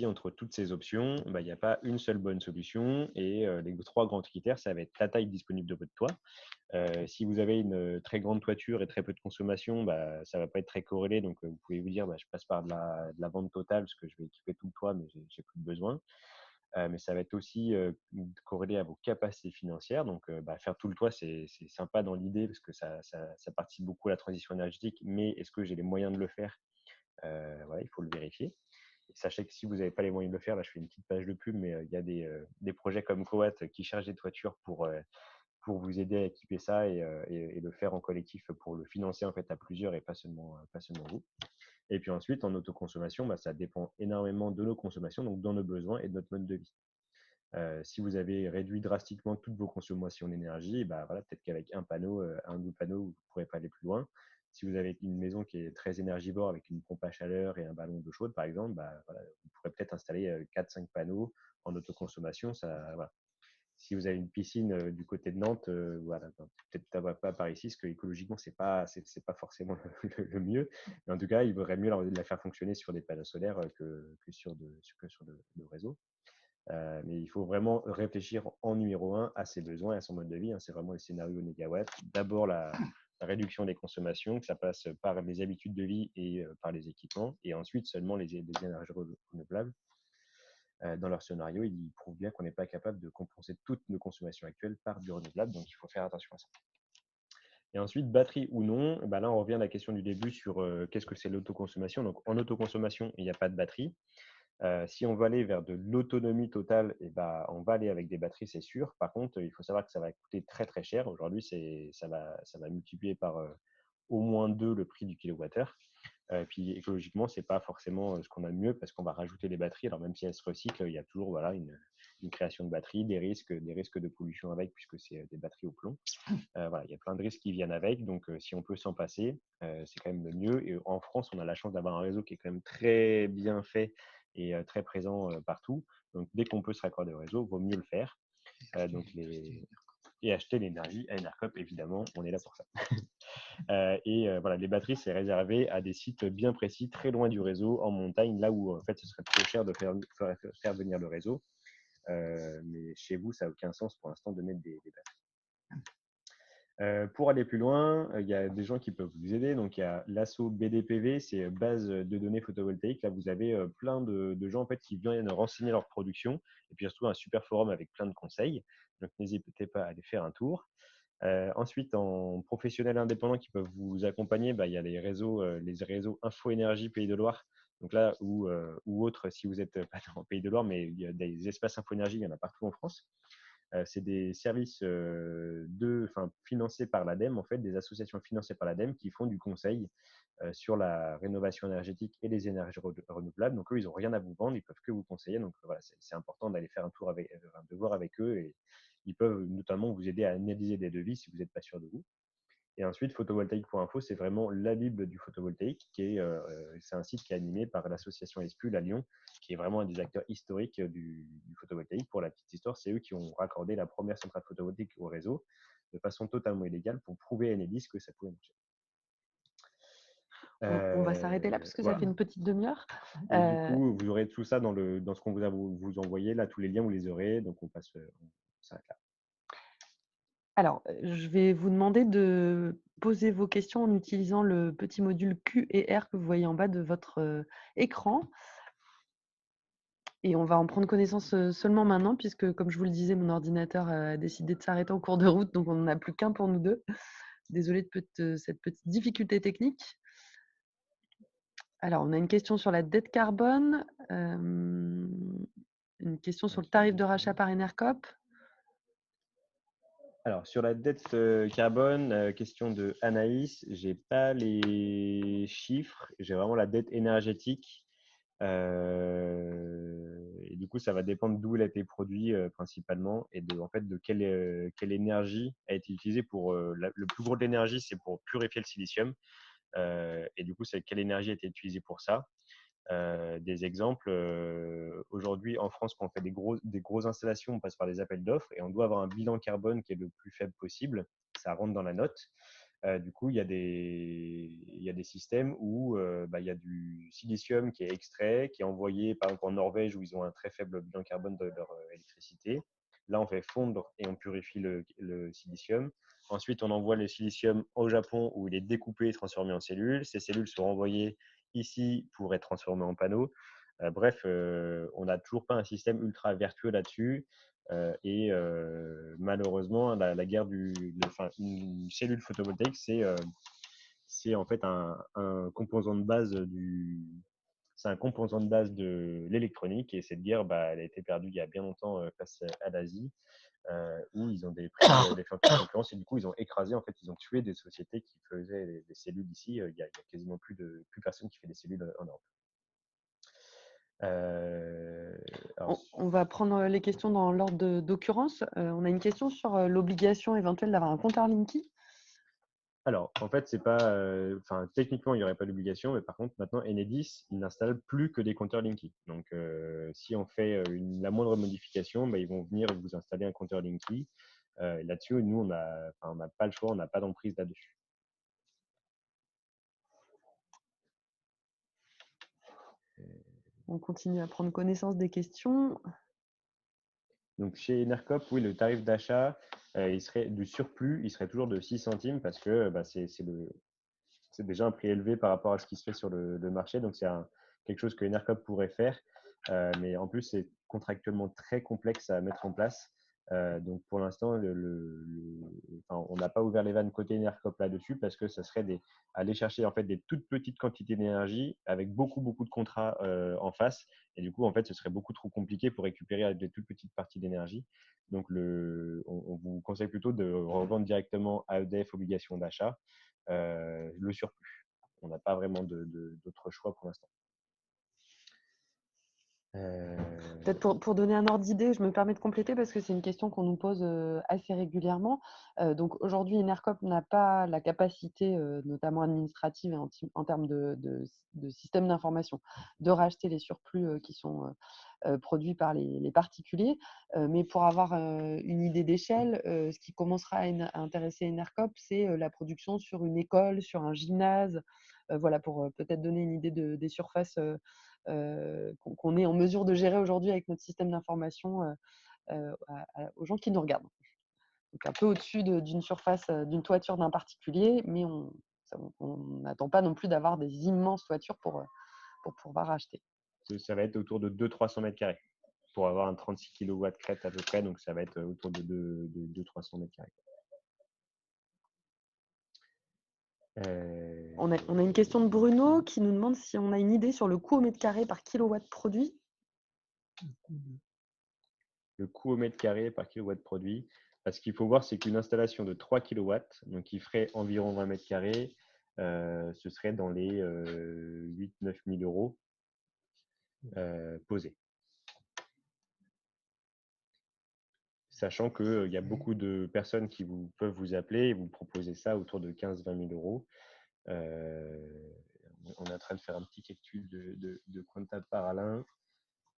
Speaker 2: entre toutes ces options? Il n'y a pas une seule bonne solution et les 3 grands critères, ça va être la taille disponible de votre toit. Si vous avez une très grande toiture et très peu de consommation, ça va pas être très corrélé. Donc vous pouvez vous dire, je passe par de la vente totale parce que je vais équiper tout le toit, mais j'ai plus de besoin. Mais ça va être aussi corrélé à vos capacités financières. Donc faire tout le toit, c'est sympa dans l'idée parce que ça participe beaucoup à la transition énergétique. Mais est-ce que j'ai les moyens de le faire? Voilà, il faut le vérifier. Et sachez que si vous n'avez pas les moyens de le faire, là je fais une petite page de pub, mais il y a des projets comme Coat qui cherchent des toitures pour vous aider à équiper ça et le faire en collectif pour le financer en fait à plusieurs et pas seulement vous. Et puis ensuite, en autoconsommation, ça dépend énormément de nos consommations, donc dans nos besoins et de notre mode de vie. Si vous avez réduit drastiquement toutes vos consommations d'énergie, voilà, peut-être qu'avec un ou deux panneaux, vous ne pourrez pas aller plus loin. Si vous avez une maison qui est très énergivore avec une pompe à chaleur et un ballon d'eau chaude, par exemple, voilà, vous pourrez peut-être installer 4-5 panneaux en autoconsommation. Voilà. Si vous avez une piscine du côté de Nantes, voilà, peut-être pas par ici, parce que écologiquement, c'est pas forcément le mieux. Mais en tout cas, il vaudrait mieux la faire fonctionner sur des panneaux solaires que sur le réseau. Mais il faut vraiment réfléchir en numéro 1 à ses besoins et à son mode de vie. C'est vraiment le scénario négawatt. D'abord, la réduction des consommations, que ça passe par les habitudes de vie et par les équipements. Et ensuite, seulement les énergies renouvelables. Dans leur scénario, ils prouvent bien qu'on n'est pas capable de compenser toutes nos consommations actuelles par du renouvelable. Donc, il faut faire attention à ça. Et ensuite, batterie ou non, là, on revient à la question du début sur qu'est-ce que c'est l'autoconsommation. Donc, en autoconsommation, il n'y a pas de batterie. Si on veut aller vers de l'autonomie totale, on va aller avec des batteries, c'est sûr. Par contre, il faut savoir que ça va coûter très très cher. Aujourd'hui, ça va multiplier par au moins 2 le prix du kilowattheure. Puis écologiquement, c'est pas forcément ce qu'on a de mieux parce qu'on va rajouter des batteries. Alors même si elles se recyclent, il y a toujours voilà, une création de batteries, des risques de pollution avec puisque c'est des batteries au plomb. Voilà, il y a plein de risques qui viennent avec. Donc si on peut s'en passer, c'est quand même le mieux. Et en France, on a la chance d'avoir un réseau qui est quand même très bien fait et très présent partout. Donc dès qu'on peut se raccorder au réseau, vaut mieux le faire. Donc et acheter l'énergie à Enercop, évidemment, on est là pour ça. Voilà, les batteries, c'est réservé à des sites bien précis, très loin du réseau, en montagne, là où en fait ce serait trop cher de faire venir le réseau. Mais chez vous, ça n'a aucun sens pour l'instant de mettre des batteries. Pour aller plus loin, il y a des gens qui peuvent vous aider. Donc, il y a l'asso BDPV, c'est base de données photovoltaïques. Là, vous avez plein de gens en fait, qui viennent renseigner leur production. Et puis, surtout, un super forum avec plein de conseils. Donc, n'hésitez pas à aller faire un tour. Ensuite, en professionnels indépendants qui peuvent vous accompagner, bah, il y a les réseaux Info Énergie Pays de Loire. Donc là, ou autres, si vous n'êtes pas dans le Pays de Loire, mais il y a des espaces Info Énergie, il y en a partout en France. C'est des services financés par l'ADEME, en fait, des associations financées par l'ADEME qui font du conseil sur la rénovation énergétique et les énergies renouvelables. Donc, eux, ils n'ont rien à vous vendre, ils peuvent que vous conseiller. Donc, voilà, c'est important d'aller faire un tour de voir avec eux et ils peuvent notamment vous aider à analyser des devis si vous n'êtes pas sûr de vous. Et ensuite, photovoltaïque.info, c'est vraiment la Bible du photovoltaïque, c'est un site qui est animé par l'association ESPUL à Lyon, qui est vraiment un des acteurs historiques du photovoltaïque. Pour la petite histoire, c'est eux qui ont raccordé la première centrale photovoltaïque au réseau de façon totalement illégale pour prouver à Enedis que ça pouvait marcher.
Speaker 1: On va s'arrêter là parce que ça
Speaker 2: Voilà.
Speaker 1: fait une petite demi-heure.
Speaker 2: Et du coup, vous aurez tout ça dans ce qu'on vous envoyé, là, tous les liens, vous les aurez. Donc, on s'arrête là.
Speaker 1: Alors, je vais vous demander de poser vos questions en utilisant le petit module Q et R que vous voyez en bas de votre écran. Et on va en prendre connaissance seulement maintenant, puisque, comme je vous le disais, mon ordinateur a décidé de s'arrêter en cours de route, donc on n'en a plus qu'un pour nous deux. Désolée de cette petite difficulté technique. Alors, on a une question sur la dette carbone, une question sur le tarif de rachat par Enercop.
Speaker 2: Alors, sur la dette carbone, question de Anaïs, j'ai pas les chiffres, j'ai vraiment la dette énergétique. Et du coup, ça va dépendre d'où elle a été produite principalement et en fait, de quelle énergie a été utilisée pour. Le plus gros de l'énergie, c'est pour purifier le silicium. Et du coup, c'est quelle énergie a été utilisée pour ça. Des exemples, aujourd'hui en France, quand on fait des grosses installations, on passe par des appels d'offres et on doit avoir un bilan carbone qui est le plus faible possible. Ça rentre dans la note. Du coup, il y a des systèmes où il y a du silicium qui est extrait, qui est envoyé par exemple en Norvège où ils ont un très faible bilan carbone de leur électricité. Là, on fait fondre et on purifie le silicium. Ensuite, on envoie le silicium au Japon où il est découpé et transformé en cellules. Ces cellules sont renvoyées ici pour être transformées en panneaux. Bref, on n'a toujours pas un système ultra vertueux là-dessus. Malheureusement, la guerre une cellule photovoltaïque, c'est en fait un composant de base c'est un composant de base de l'électronique et cette guerre, elle a été perdue il y a bien longtemps face à l'Asie, où ils ont des prix des concurrence et du coup ils ont écrasé, en fait, ils ont tué des sociétés qui faisaient des cellules ici. Il y a quasiment plus personne qui fait des cellules en Europe.
Speaker 1: On va prendre les questions dans l'ordre d'occurrence. On a une question sur l'obligation éventuelle d'avoir un compteur Linky.
Speaker 2: Alors, en fait, c'est pas, techniquement, il n'y aurait pas d'obligation, mais par contre, maintenant, Enedis, il n'installe plus que des compteurs Linky. Donc, si on fait la moindre modification, ils vont venir vous installer un compteur Linky. Là-dessus, nous, on n'a pas le choix, on n'a pas d'emprise là-dessus.
Speaker 1: On continue à prendre connaissance des questions.
Speaker 2: Donc, chez Enercop, oui, le tarif d'achat, il serait du surplus, il serait toujours de 6 centimes parce que c'est déjà un prix élevé par rapport à ce qui se fait sur le marché. Donc, c'est quelque chose que Enercop pourrait faire. Mais en plus, c'est contractuellement très complexe à mettre en place. Donc, pour l'instant, on n'a pas ouvert les vannes côté Enercop là-dessus parce que ça serait aller chercher en fait des toutes petites quantités d'énergie avec beaucoup, beaucoup de contrats en face. Et du coup, en fait, ce serait beaucoup trop compliqué pour récupérer des toutes petites parties d'énergie. Donc, on vous conseille plutôt de revendre directement à EDF obligation d'achat le surplus. on n'a pas vraiment d'autre choix pour l'instant.
Speaker 1: Peut-être pour donner un ordre d'idée, je me permets de compléter parce que c'est une question qu'on nous pose assez régulièrement. Donc aujourd'hui, Enercop n'a pas la capacité, notamment administrative et en termes de système d'information, de racheter les surplus qui sont produits par les particuliers. Mais pour avoir une idée d'échelle, ce qui commencera à intéresser Enercop, c'est la production sur une école, sur un gymnase. Voilà, pour peut-être donner une idée des surfaces qu'on est en mesure de gérer aujourd'hui avec notre système d'information aux gens qui nous regardent. Donc un peu au-dessus d'une surface, d'une toiture d'un particulier, mais on n'attend pas non plus d'avoir des immenses toitures pour pouvoir acheter.
Speaker 2: Ça va être autour de 200-300 mètres carrés pour avoir un 36 kW crête à peu près, donc ça va être autour de 200-300 mètres carrés.
Speaker 1: On a une question de Bruno qui nous demande si on a une idée sur le coût au mètre carré par kilowatt produit.
Speaker 2: Le coût au mètre carré par kilowatt produit, ce qu'il faut voir, c'est qu'une installation de 3 kW, donc qui ferait environ 20 mètres carrés, ce serait dans les 8-9 000 euros posés. Sachant qu'il y a beaucoup de personnes qui peuvent vous appeler et vous proposer ça autour de 15-20 000 euros. On est en train de faire un petit calcul de comptable par Alain.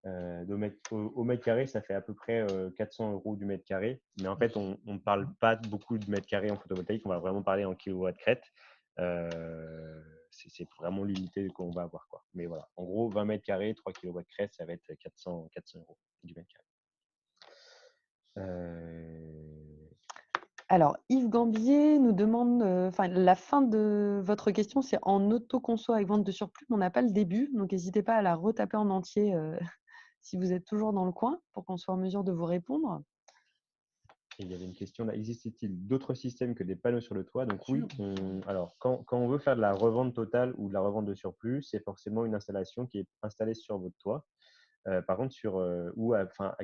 Speaker 2: Au mètre carré, ça fait à peu près 400 euros du mètre carré. Mais en fait, on ne parle pas beaucoup de mètre carré en photovoltaïque, on va vraiment parler en kilowatts crête. C'est vraiment l'unité qu'on va avoir, quoi. Mais voilà, en gros, 20 mètres carrés, 3 kilowatts crête, ça va être 400 euros du mètre carré.
Speaker 1: Alors, Yves Gambier nous demande, la fin de votre question, c'est en autoconso avec vente de surplus, mais on n'a pas le début, donc n'hésitez pas à la retaper en entier si vous êtes toujours dans le coin pour qu'on soit en mesure de vous répondre.
Speaker 2: Et il y avait une question là, existe-t-il d'autres systèmes que des panneaux sur le toit? Donc oui, alors quand on veut faire de la revente totale ou de la revente de surplus, c'est forcément une installation qui est installée sur votre toit. Par contre,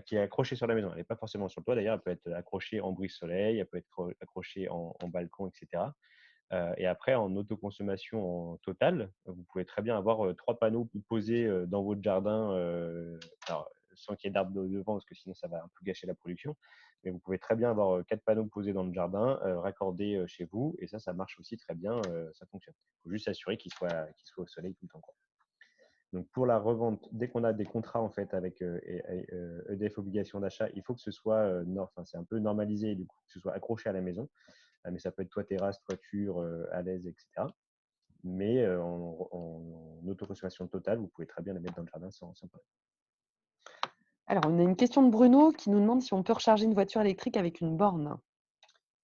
Speaker 2: qui est accrochée sur la maison. Elle n'est pas forcément sur le toit d'ailleurs, elle peut être accrochée en brise-soleil, elle peut être accrochée en balcon, etc. Et après, en autoconsommation totale, vous pouvez très bien avoir 3 panneaux posés dans votre jardin, alors, sans qu'il y ait d'arbres devant, parce que sinon ça va un peu gâcher la production. Mais vous pouvez très bien avoir 4 panneaux posés dans le jardin, raccordés chez vous, et ça marche aussi très bien, ça fonctionne. Il faut juste s'assurer qu'ils soient au soleil tout le temps, quoi. Donc pour la revente, dès qu'on a des contrats en fait avec EDF obligation d'achat, il faut que ce soit c'est un peu normalisé, du coup, que ce soit accroché à la maison. Mais ça peut être toit terrasse, toiture, à l'aise, etc. Mais en autoconsommation totale, vous pouvez très bien les mettre dans le jardin sans problème.
Speaker 1: Alors, on a une question de Bruno qui nous demande si on peut recharger une voiture électrique avec une borne.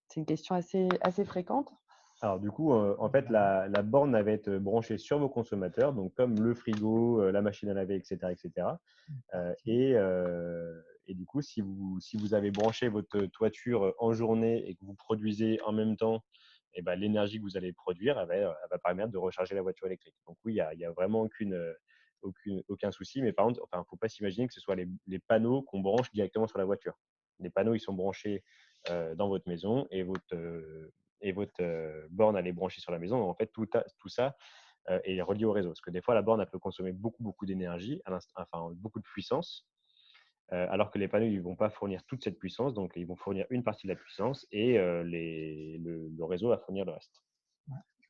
Speaker 1: C'est une question assez fréquente.
Speaker 2: Alors du coup, en fait, la borne va être branchée sur vos consommateurs, donc comme le frigo, la machine à laver, etc. etc. Et du coup, si vous avez branché votre toiture en journée et que vous produisez en même temps, eh ben, l'énergie que vous allez produire, elle va permettre de recharger la voiture électrique. Donc oui, il y a vraiment aucun souci. Mais par contre, il ne faut pas s'imaginer que ce soit les panneaux qu'on branche directement sur la voiture. Les panneaux, ils sont branchés dans votre maison et votre borne, elle est branchée sur la maison. Donc, en fait, tout ça est relié au réseau. Parce que des fois, la borne, elle peut consommer beaucoup d'énergie, beaucoup de puissance, alors que les panneaux, ils ne vont pas fournir toute cette puissance. Donc, ils vont fournir une partie de la puissance et le réseau va fournir le reste.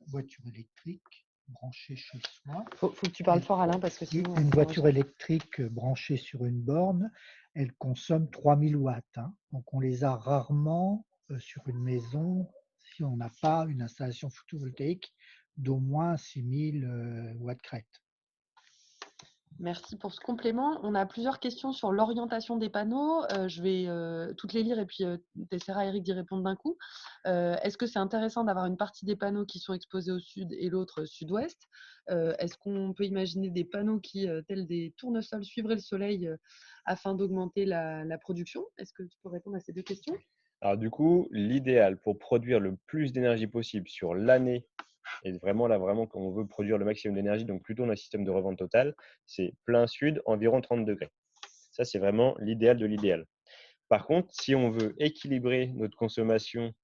Speaker 3: Voiture électrique branchée chez soi.
Speaker 1: Faut que tu parles fort, Alain, parce que sinon…
Speaker 3: Une voiture électrique branchée sur une borne, elle consomme 3000 watts. Donc, on les a rarement sur une maison si on n'a pas une installation photovoltaïque d'au moins 6000 watts crête.
Speaker 1: Merci pour ce complément. On a plusieurs questions sur l'orientation des panneaux. Je vais toutes les lire et puis tu essaieras, Eric, d'y répondre d'un coup. Est-ce que c'est intéressant d'avoir une partie des panneaux qui sont exposés au sud et l'autre sud-ouest? Est-ce qu'on peut imaginer des panneaux qui, tels des tournesols, suivraient le soleil afin d'augmenter la production? Est-ce que tu peux répondre à ces deux questions?
Speaker 2: Alors du coup, l'idéal pour produire le plus d'énergie possible sur l'année, et vraiment quand on veut produire le maximum d'énergie, donc plutôt dans un système de revente totale, c'est plein sud, environ 30 degrés. Ça, c'est vraiment l'idéal de l'idéal. Par contre, si on veut équilibrer notre consommation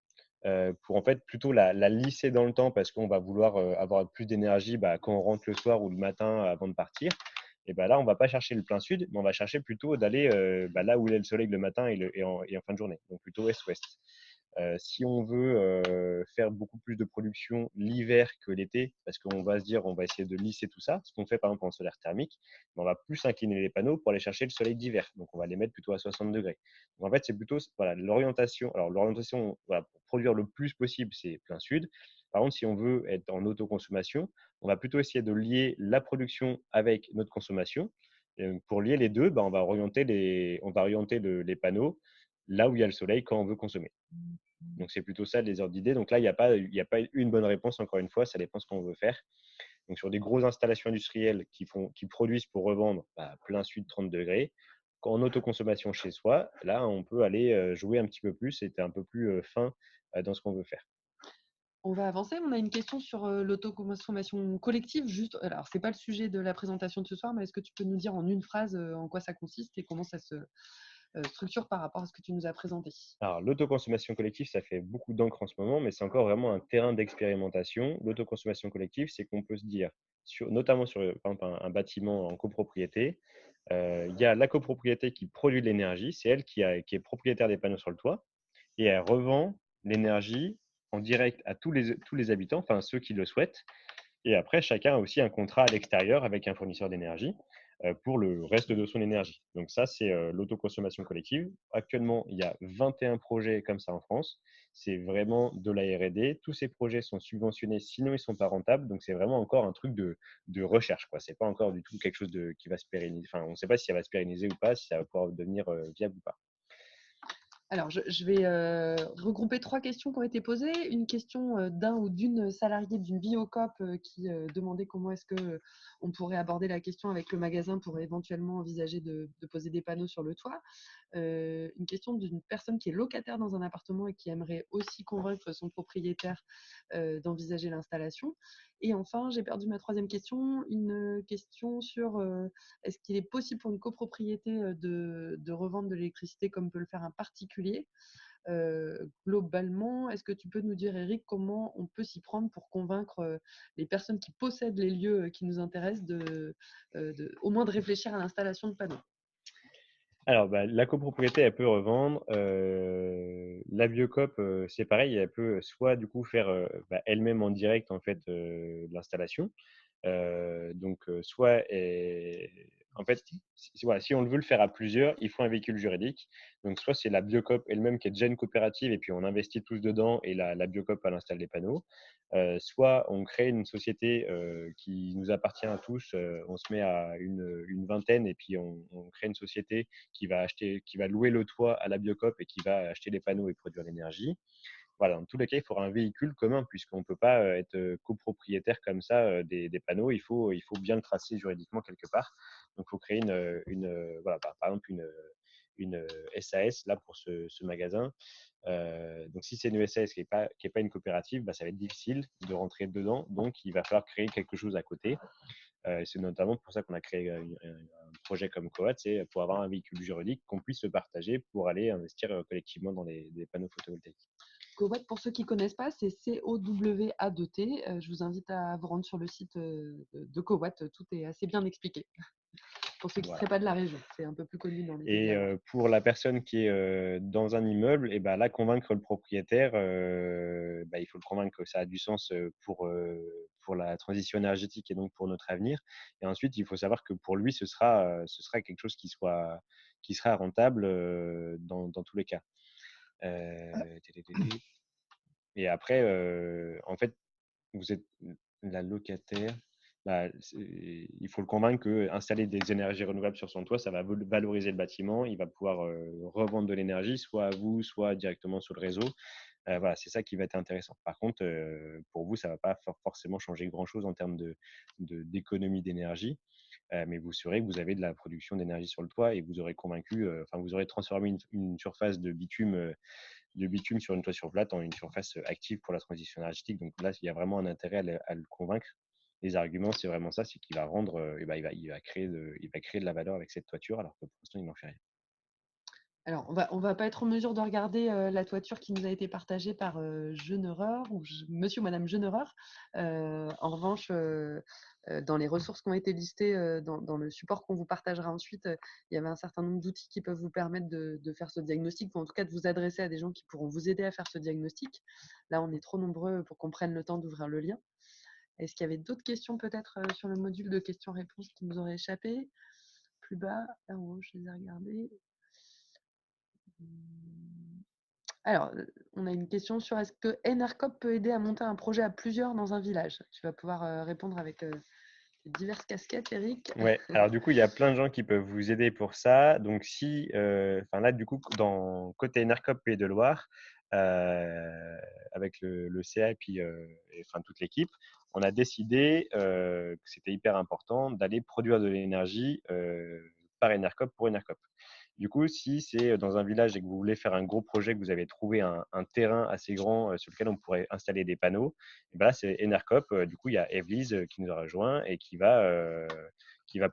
Speaker 2: pour en fait plutôt la lisser dans le temps parce qu'on va vouloir avoir plus d'énergie quand on rentre le soir ou le matin avant de partir. Et là, on va pas chercher le plein sud, mais on va chercher plutôt d'aller là où il est le soleil le matin et en fin de journée, donc plutôt est-ouest. Si on veut faire beaucoup plus de production l'hiver que l'été, parce qu'on va se dire on va essayer de lisser tout ça, ce qu'on fait par exemple en solaire thermique, mais on va plus incliner les panneaux pour aller chercher le soleil d'hiver. Donc on va les mettre plutôt à 60 degrés. Donc en fait, c'est plutôt voilà, l'orientation. Alors l'orientation voilà, pour produire le plus possible, c'est plein sud. Par contre, si on veut être en autoconsommation, on va plutôt essayer de lier la production avec notre consommation. Et pour lier les deux, on va orienter les panneaux là où il y a le soleil quand on veut consommer. Donc, c'est plutôt ça les ordres d'idées. Donc là, il y a pas une bonne réponse, encore une fois, ça dépend ce qu'on veut faire. Donc, sur des grosses installations industrielles qui produisent pour revendre plein sud 30 degrés, en autoconsommation chez soi, là, on peut aller jouer un petit peu plus et être un peu plus fin dans ce qu'on veut faire.
Speaker 1: On va avancer. On a une question sur l'autoconsommation collective. Juste, alors, c'est pas le sujet de la présentation de ce soir, mais est-ce que tu peux nous dire en une phrase en quoi ça consiste et comment ça se structure par rapport à ce que tu nous as présenté?
Speaker 2: Alors, l'autoconsommation collective, ça fait beaucoup d'encre en ce moment, mais c'est encore vraiment un terrain d'expérimentation. L'autoconsommation collective, c'est qu'on peut se dire, notamment sur par exemple, un bâtiment en copropriété, il y a la copropriété qui produit de l'énergie, c'est elle qui est propriétaire des panneaux sur le toit, et elle revend l'énergie en direct à tous les habitants, enfin ceux qui le souhaitent. Et après, chacun a aussi un contrat à l'extérieur avec un fournisseur d'énergie pour le reste de son énergie. Donc ça, c'est l'autoconsommation collective. Actuellement, il y a 21 projets comme ça en France. C'est vraiment de la R&D. Tous ces projets sont subventionnés, sinon ils ne sont pas rentables. Donc c'est vraiment encore un truc de recherche. Ce n'est pas encore du tout quelque chose qui va se pérenniser. Enfin, on ne sait pas si ça va se pérenniser ou pas, si ça va pouvoir devenir viable ou pas.
Speaker 1: Alors, je vais regrouper 3 questions qui ont été posées. Une question d'un ou d'une salariée d'une Biocoop qui demandait comment est-ce que on pourrait aborder la question avec le magasin pour éventuellement envisager de poser des panneaux sur le toit. Une question d'une personne qui est locataire dans un appartement et qui aimerait aussi convaincre son propriétaire d'envisager l'installation. Et enfin, j'ai perdu ma troisième question, une question sur est-ce qu'il est possible pour une copropriété de revendre de l'électricité comme peut le faire un particulier? Globalement, est-ce que tu peux nous dire, Eric, comment on peut s'y prendre pour convaincre les personnes qui possèdent les lieux qui nous intéressent au moins de réfléchir à l'installation de panneaux?
Speaker 2: Alors, la copropriété, elle peut revendre. La Biocoop, c'est pareil, elle peut soit du coup faire elle-même en direct en fait l'installation. Donc, en fait, voilà, si on le veut le faire à plusieurs, il faut un véhicule juridique. Donc, soit c'est la Biocoop elle-même qui est déjà une coopérative et puis on investit tous dedans et la Biocoop, elle installe les panneaux. Soit on crée une société qui nous appartient à tous. On se met à une vingtaine et puis on crée une société qui va louer le toit à la Biocoop et qui va acheter les panneaux et produire l'énergie. Voilà, dans tous les cas, il faudra un véhicule commun puisqu'on ne peut pas être copropriétaire comme ça des panneaux. Il faut bien le tracer juridiquement quelque part. Donc, il faut créer voilà, par exemple une SAS là pour ce magasin. Donc, si c'est une SAS qui est pas une coopérative, ça va être difficile de rentrer dedans. Donc, il va falloir créer quelque chose à côté. C'est notamment pour ça qu'on a créé un projet comme Coat, c'est pour avoir un véhicule juridique qu'on puisse se partager pour aller investir collectivement dans des panneaux photovoltaïques.
Speaker 1: Cowatt, pour ceux qui ne connaissent pas, c'est COWAT-T. Je vous invite à vous rendre sur le site de Cowatt. Tout est assez bien expliqué. Pour ceux qui ne
Speaker 2: Voilà.
Speaker 1: seraient pas de la région, c'est un peu plus connu dans les pays.
Speaker 2: Et pour la personne qui est dans un immeuble, et là, convaincre le propriétaire, il faut le convaincre que ça a du sens pour la transition énergétique et donc pour notre avenir. Et ensuite, il faut savoir que pour lui, ce sera quelque chose qui sera rentable dans tous les cas. Et après, en fait, vous êtes la locataire. Il faut le convaincre que installer des énergies renouvelables sur son toit, ça va valoriser le bâtiment. Il va pouvoir revendre de l'énergie, soit à vous, soit directement sur le réseau. Voilà, c'est ça qui va être intéressant. Par contre, pour vous, ça ne va pas forcément changer grand-chose en termes d'économie d'énergie. Mais vous saurez que vous avez de la production d'énergie sur le toit et vous aurez convaincu, vous aurez transformé une surface de bitume sur une toiture plate en une surface active pour la transition énergétique. Donc là, il y a vraiment un intérêt à le convaincre. Les arguments, c'est vraiment ça, c'est qu'il va rendre, il va créer de la valeur avec cette toiture, alors que pour l'instant, il n'en fait rien.
Speaker 1: Alors, on va pas être en mesure de regarder la toiture qui nous a été partagée par Jeuneur ou Monsieur ou Madame Jeuneur. En revanche, dans les ressources qui ont été listées dans le support qu'on vous partagera ensuite, il y avait un certain nombre d'outils qui peuvent vous permettre de faire ce diagnostic, ou en tout cas de vous adresser à des gens qui pourront vous aider à faire ce diagnostic. Là, on est trop nombreux pour qu'on prenne le temps d'ouvrir le lien. Est-ce qu'il y avait d'autres questions peut-être sur le module de questions-réponses qui nous auraient échappé? Plus bas, là en haut, je les ai regardés. Alors, on a une question sur est-ce que NRCOP peut aider à monter un projet à plusieurs dans un village? Tu vas pouvoir répondre avec tes diverses casquettes, Eric.
Speaker 2: Ouais, alors du coup, il y a plein de gens qui peuvent vous aider pour ça. Donc, si, enfin là, du coup, côté NRCOP Pays de Loire, avec le CA et puis enfin, toute l'équipe, on a décidé que c'était hyper important d'aller produire de l'énergie par NRCOP pour NRCOP. Du coup, si c'est dans un village et que vous voulez faire un gros projet, que vous avez trouvé un terrain assez grand sur lequel on pourrait installer des panneaux, et ben là, c'est Enercop. Du coup, il y a Evelyse qui nous a rejoint et qui va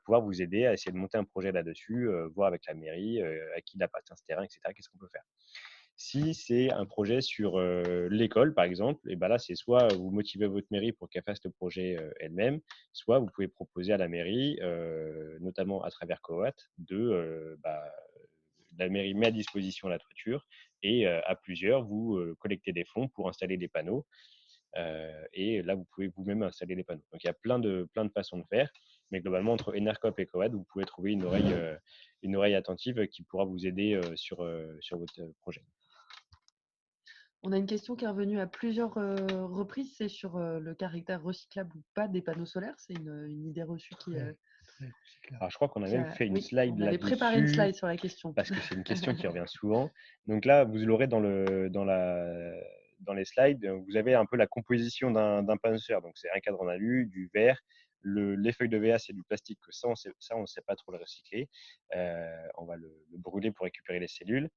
Speaker 2: pouvoir vous aider à essayer de monter un projet là-dessus, voir avec la mairie à qui il appartient ce terrain, etc. Qu'est-ce qu'on peut faire? Si c'est un projet sur l'école, par exemple, et ben là, c'est soit vous motivez votre mairie pour qu'elle fasse le projet elle-même, soit vous pouvez proposer à la mairie, notamment à travers Coat, la mairie met à disposition la toiture et à plusieurs, vous collectez des fonds pour installer des panneaux. Et là, vous pouvez vous-même installer les panneaux. Donc, il y a plein de façons de faire. Mais globalement, entre Enercop et Coad, vous pouvez trouver une oreille attentive qui pourra vous aider sur votre projet.
Speaker 1: On a une question qui est revenue à plusieurs reprises, c'est sur le caractère recyclable ou pas des panneaux solaires. C'est une idée reçue
Speaker 3: Très recyclable.
Speaker 2: Alors, je crois qu'on a même fait une
Speaker 1: Oui,
Speaker 2: slide
Speaker 1: on avait préparé une
Speaker 2: là-dessus
Speaker 1: slide sur la question.
Speaker 2: parce que c'est une question qui revient souvent. Donc là, vous l'aurez dans les slides. Vous avez un peu la composition d'un panneau solaire. Donc, c'est un cadre en alu, du verre. Les feuilles de VA, c'est du plastique. Ça, on ne sait pas trop le recycler. On va le brûler pour récupérer les cellules.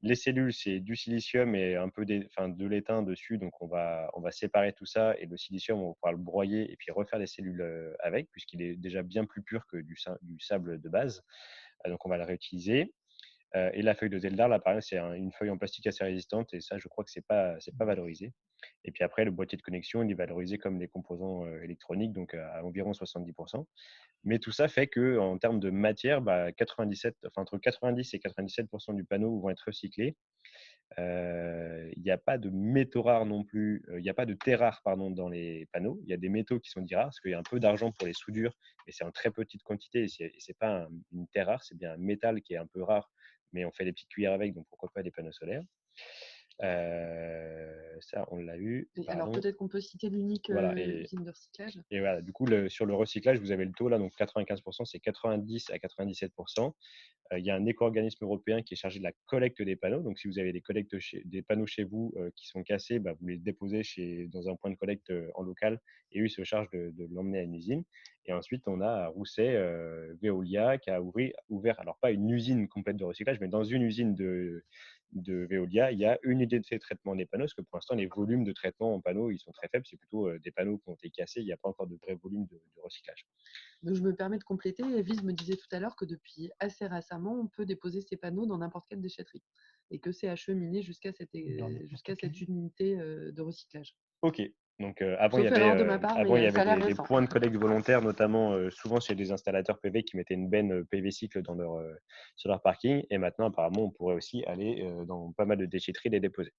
Speaker 2: Les cellules, c'est du silicium et un peu de l'étain dessus. Donc, on va séparer tout ça. Et le silicium, on va pouvoir le broyer et puis refaire les cellules avec, puisqu'il est déjà bien plus pur que du sable de base. Donc, on va le réutiliser. Et la feuille de Zeldar, là, par exemple, c'est une feuille en plastique assez résistante. Et ça, je crois que c'est pas valorisé. Et puis après, le boîtier de connexion, il est valorisé comme les composants électroniques, donc à environ 70%. Mais tout ça fait qu'en termes de matière, entre 90 et 97% du panneau vont être recyclés. Il n'y a pas de métaux rares non plus, il n'y a pas de terres rares pardon, dans les panneaux. Il y a des métaux qui sont dits rares parce qu'il y a un peu d'argent pour les soudures, mais c'est en très petite quantité et c'est pas une terre rare, c'est bien un métal qui est un peu rare, mais on fait des petites cuillères avec, donc pourquoi pas des panneaux solaires. Ça, on l'a eu.
Speaker 1: Alors peut-être qu'on peut citer l'unique
Speaker 2: Voilà,
Speaker 1: usine de recyclage.
Speaker 2: et voilà, du coup, sur le recyclage, vous avez le taux là, donc 95%, c'est 90 à 97%. Il y a un éco-organisme européen qui est chargé de la collecte des panneaux. Donc, si vous avez des panneaux chez vous qui sont cassés, vous les déposez dans un point de collecte en local et eux, ils se chargent de l'emmener à une usine. Et ensuite, on a à Rousset Veolia qui a ouvert, alors pas une usine complète de recyclage, mais dans une usine de Veolia, il y a une unité de traitement des panneaux, parce que pour l'instant, les volumes de traitement en panneaux, ils sont très faibles. C'est plutôt des panneaux qui ont été cassés. Il n'y a pas encore de vrai volume de recyclage.
Speaker 1: Donc, je me permets de compléter. Evelyse me disait tout à l'heure que depuis assez récemment, on peut déposer ces panneaux dans n'importe quelle déchetterie et que c'est acheminé jusqu'à cette unité de recyclage.
Speaker 2: Ok. Donc, avant,
Speaker 1: Sauf erreur de ma part,
Speaker 2: il y
Speaker 1: mais ça
Speaker 2: avait
Speaker 1: a l'air
Speaker 2: des
Speaker 1: récent.
Speaker 2: points de collecte volontaires, notamment souvent chez des installateurs PV qui mettaient une benne PV cycle sur leur parking. Et maintenant, apparemment, on pourrait aussi aller dans pas mal de déchetteries les déposer.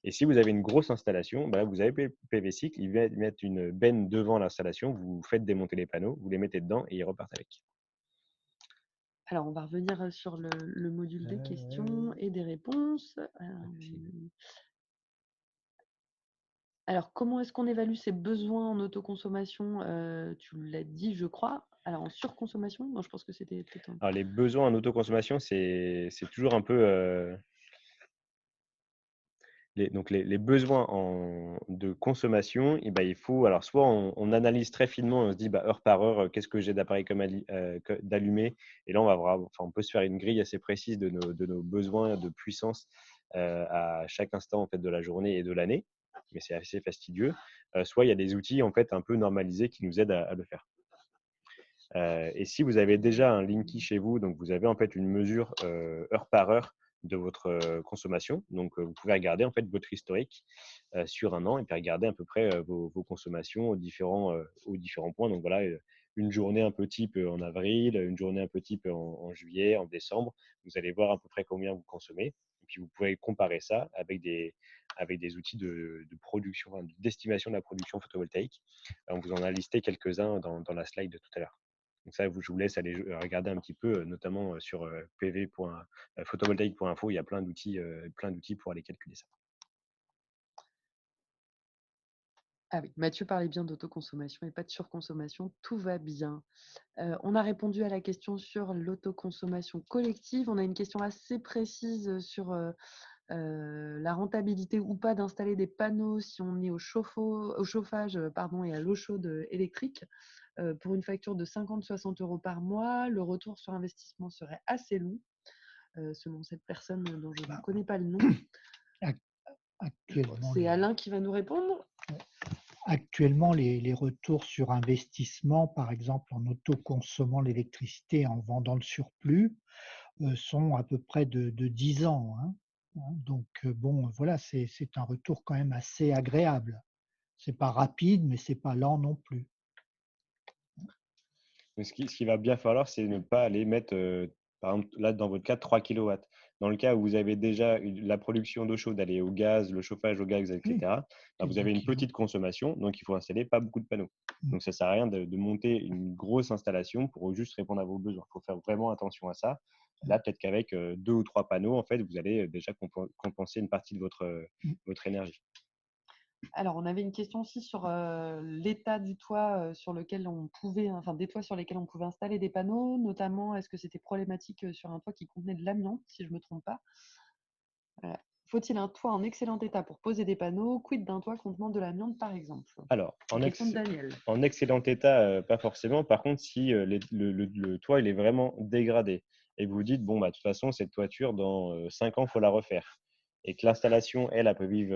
Speaker 2: Et si vous avez une grosse installation, vous avez PV cycle, ils mettent une benne devant l'installation, vous faites démonter les panneaux, vous les mettez dedans et ils repartent avec.
Speaker 1: Alors, on va revenir sur le module des questions et des réponses. Alors, comment est-ce qu'on évalue ses besoins en autoconsommation? Tu l'as dit, je crois. Alors, en surconsommation? Non, je pense que c'était peut-être un…
Speaker 2: Alors, les besoins en autoconsommation, c'est toujours un peu… les besoins de consommation, il faut, alors soit on analyse très finement, on se dit heure par heure, qu'est-ce que j'ai d'appareil d'allumé, et là on peut se faire une grille assez précise de nos besoins de puissance à chaque instant en fait de la journée et de l'année, mais c'est assez fastidieux. Soit il y a des outils en fait un peu normalisés qui nous aident à le faire. Et si vous avez déjà un Linky chez vous, donc vous avez en fait une mesure heure par heure de votre consommation. Donc, vous pouvez regarder en fait votre historique sur un an et puis regarder à peu près vos consommations aux différents points. Donc voilà, une journée un peu type en avril, une journée un peu type en juillet, en décembre. Vous allez voir à peu près combien vous consommez. Et puis, vous pouvez comparer ça avec des outils de production, enfin, d'estimation de la production photovoltaïque. On vous en a listé quelques-uns dans la slide de tout à l'heure. Donc ça, je vous laisse aller regarder un petit peu, notamment sur photovoltaïque.info. Il y a plein d'outils pour aller calculer ça.
Speaker 1: Ah oui, Mathieu parlait bien d'autoconsommation et pas de surconsommation, tout va bien. On a répondu à la question sur l'autoconsommation collective. On a une question assez précise sur la rentabilité ou pas d'installer des panneaux si on est au chauffage et à l'eau chaude électrique. Pour une facture de 50-60 euros par mois, le retour sur investissement serait assez long, selon cette personne dont je ne connais pas le nom.
Speaker 3: Actuellement,
Speaker 1: C'est Alain qui va nous répondre.
Speaker 3: Actuellement, les retours sur investissement, par exemple en autoconsommant l'électricité, en vendant le surplus, sont à peu près de 10 ans, hein. Donc bon, voilà, c'est un retour quand même assez agréable. C'est pas rapide, mais c'est pas lent non plus.
Speaker 2: Donc, ce qui va bien falloir, c'est ne pas aller mettre, par exemple, là, dans votre cas, 3 kilowatts. Dans le cas où vous avez déjà la production d'eau chaude, elle est au gaz, le chauffage au gaz,
Speaker 3: Oui,
Speaker 2: etc.,
Speaker 3: c'est
Speaker 2: vous
Speaker 3: 2
Speaker 2: avez une
Speaker 3: kilos.
Speaker 2: petite consommation, donc il faut installer pas beaucoup de panneaux. Donc, ça ne sert à rien de monter une grosse installation pour juste répondre à vos besoins. Il faut faire vraiment attention à ça. Là, peut-être qu'avec 2 ou 3 panneaux, en fait, vous allez déjà compenser une partie de votre énergie.
Speaker 1: Alors, on avait une question aussi sur l'état du toit sur lequel on pouvait, enfin des toits sur lesquels on pouvait installer des panneaux, notamment est-ce que c'était problématique sur un toit qui contenait de l'amiante, si je ne me trompe pas. Faut-il un toit en excellent état pour poser des panneaux? Quid d'un toit contenant de l'amiante, par exemple?
Speaker 2: Alors,
Speaker 1: Une question de Daniel.
Speaker 2: en excellent état, pas forcément. Par contre, si le toit il est vraiment dégradé et que vous dites, bon, bah, de toute façon, cette toiture, dans 5 ans, il faut la refaire. Et que l'installation, elle peut vivre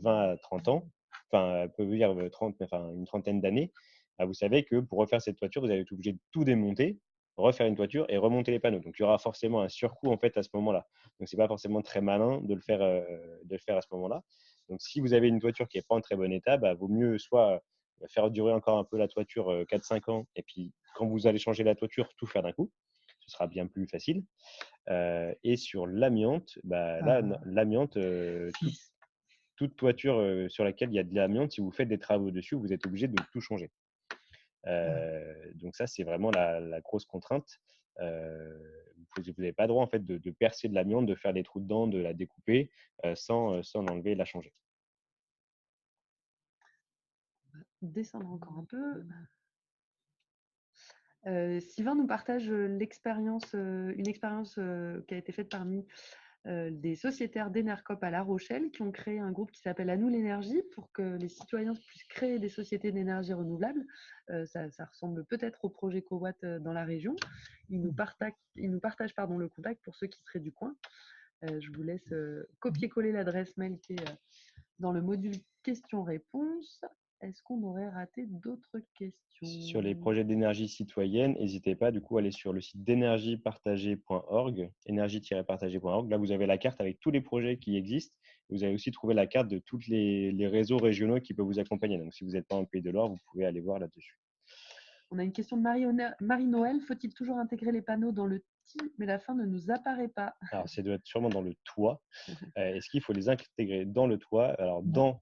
Speaker 2: 20 à 30 ans, enfin, elle peut vivre 30, enfin, une trentaine d'années, bah, vous savez que pour refaire cette toiture, vous allez être obligé de tout démonter, refaire une toiture et remonter les panneaux. Donc, il y aura forcément un surcoût en fait à ce moment-là. Donc, ce n'est pas forcément très malin de le faire à ce moment-là. Donc, si vous avez une toiture qui n'est pas en très bon état, bah, vaut mieux soit faire durer encore un peu la toiture 4-5 ans et puis quand vous allez changer la toiture, tout faire d'un coup. Ce sera bien plus facile. Et sur l'amiante, bah, là, l'amiante, toute toiture sur laquelle il y a de l'amiante, si vous faites des travaux dessus, vous êtes obligé de tout changer. Donc ça, c'est vraiment la grosse contrainte. Vous n'avez pas le droit en fait, de percer de l'amiante, de faire des trous dedans, de la découper sans l'enlever et la changer.
Speaker 1: Descendre encore un peu. Sylvain nous partage une expérience qui a été faite parmi des sociétaires d'Enercop à La Rochelle qui ont créé un groupe qui s'appelle À nous l'énergie pour que les citoyens puissent créer des sociétés d'énergie renouvelable. Ça ressemble peut-être au projet Cowatt dans la région. Ils nous partagent le contact pour ceux qui seraient du coin. Je vous laisse copier-coller l'adresse mail qui est dans le module questions-réponses. Est-ce qu'on aurait raté d'autres questions?
Speaker 2: Sur les projets d'énergie citoyenne, n'hésitez pas du coup à aller sur le site d'énergiepartagée.org, énergie-partagée.org. Là, vous avez la carte avec tous les projets qui existent. Vous avez aussi trouvé la carte de tous les réseaux régionaux qui peuvent vous accompagner. Donc, si vous n'êtes pas en Pays de l'Or, vous pouvez aller voir là-dessus.
Speaker 1: On a une question de Marie-Noël. Faut-il toujours intégrer les panneaux dans le TI, mais la fin ne nous apparaît pas?
Speaker 2: Alors, ça doit être sûrement dans le toit. Est-ce qu'il faut les intégrer dans le toit? Alors, non,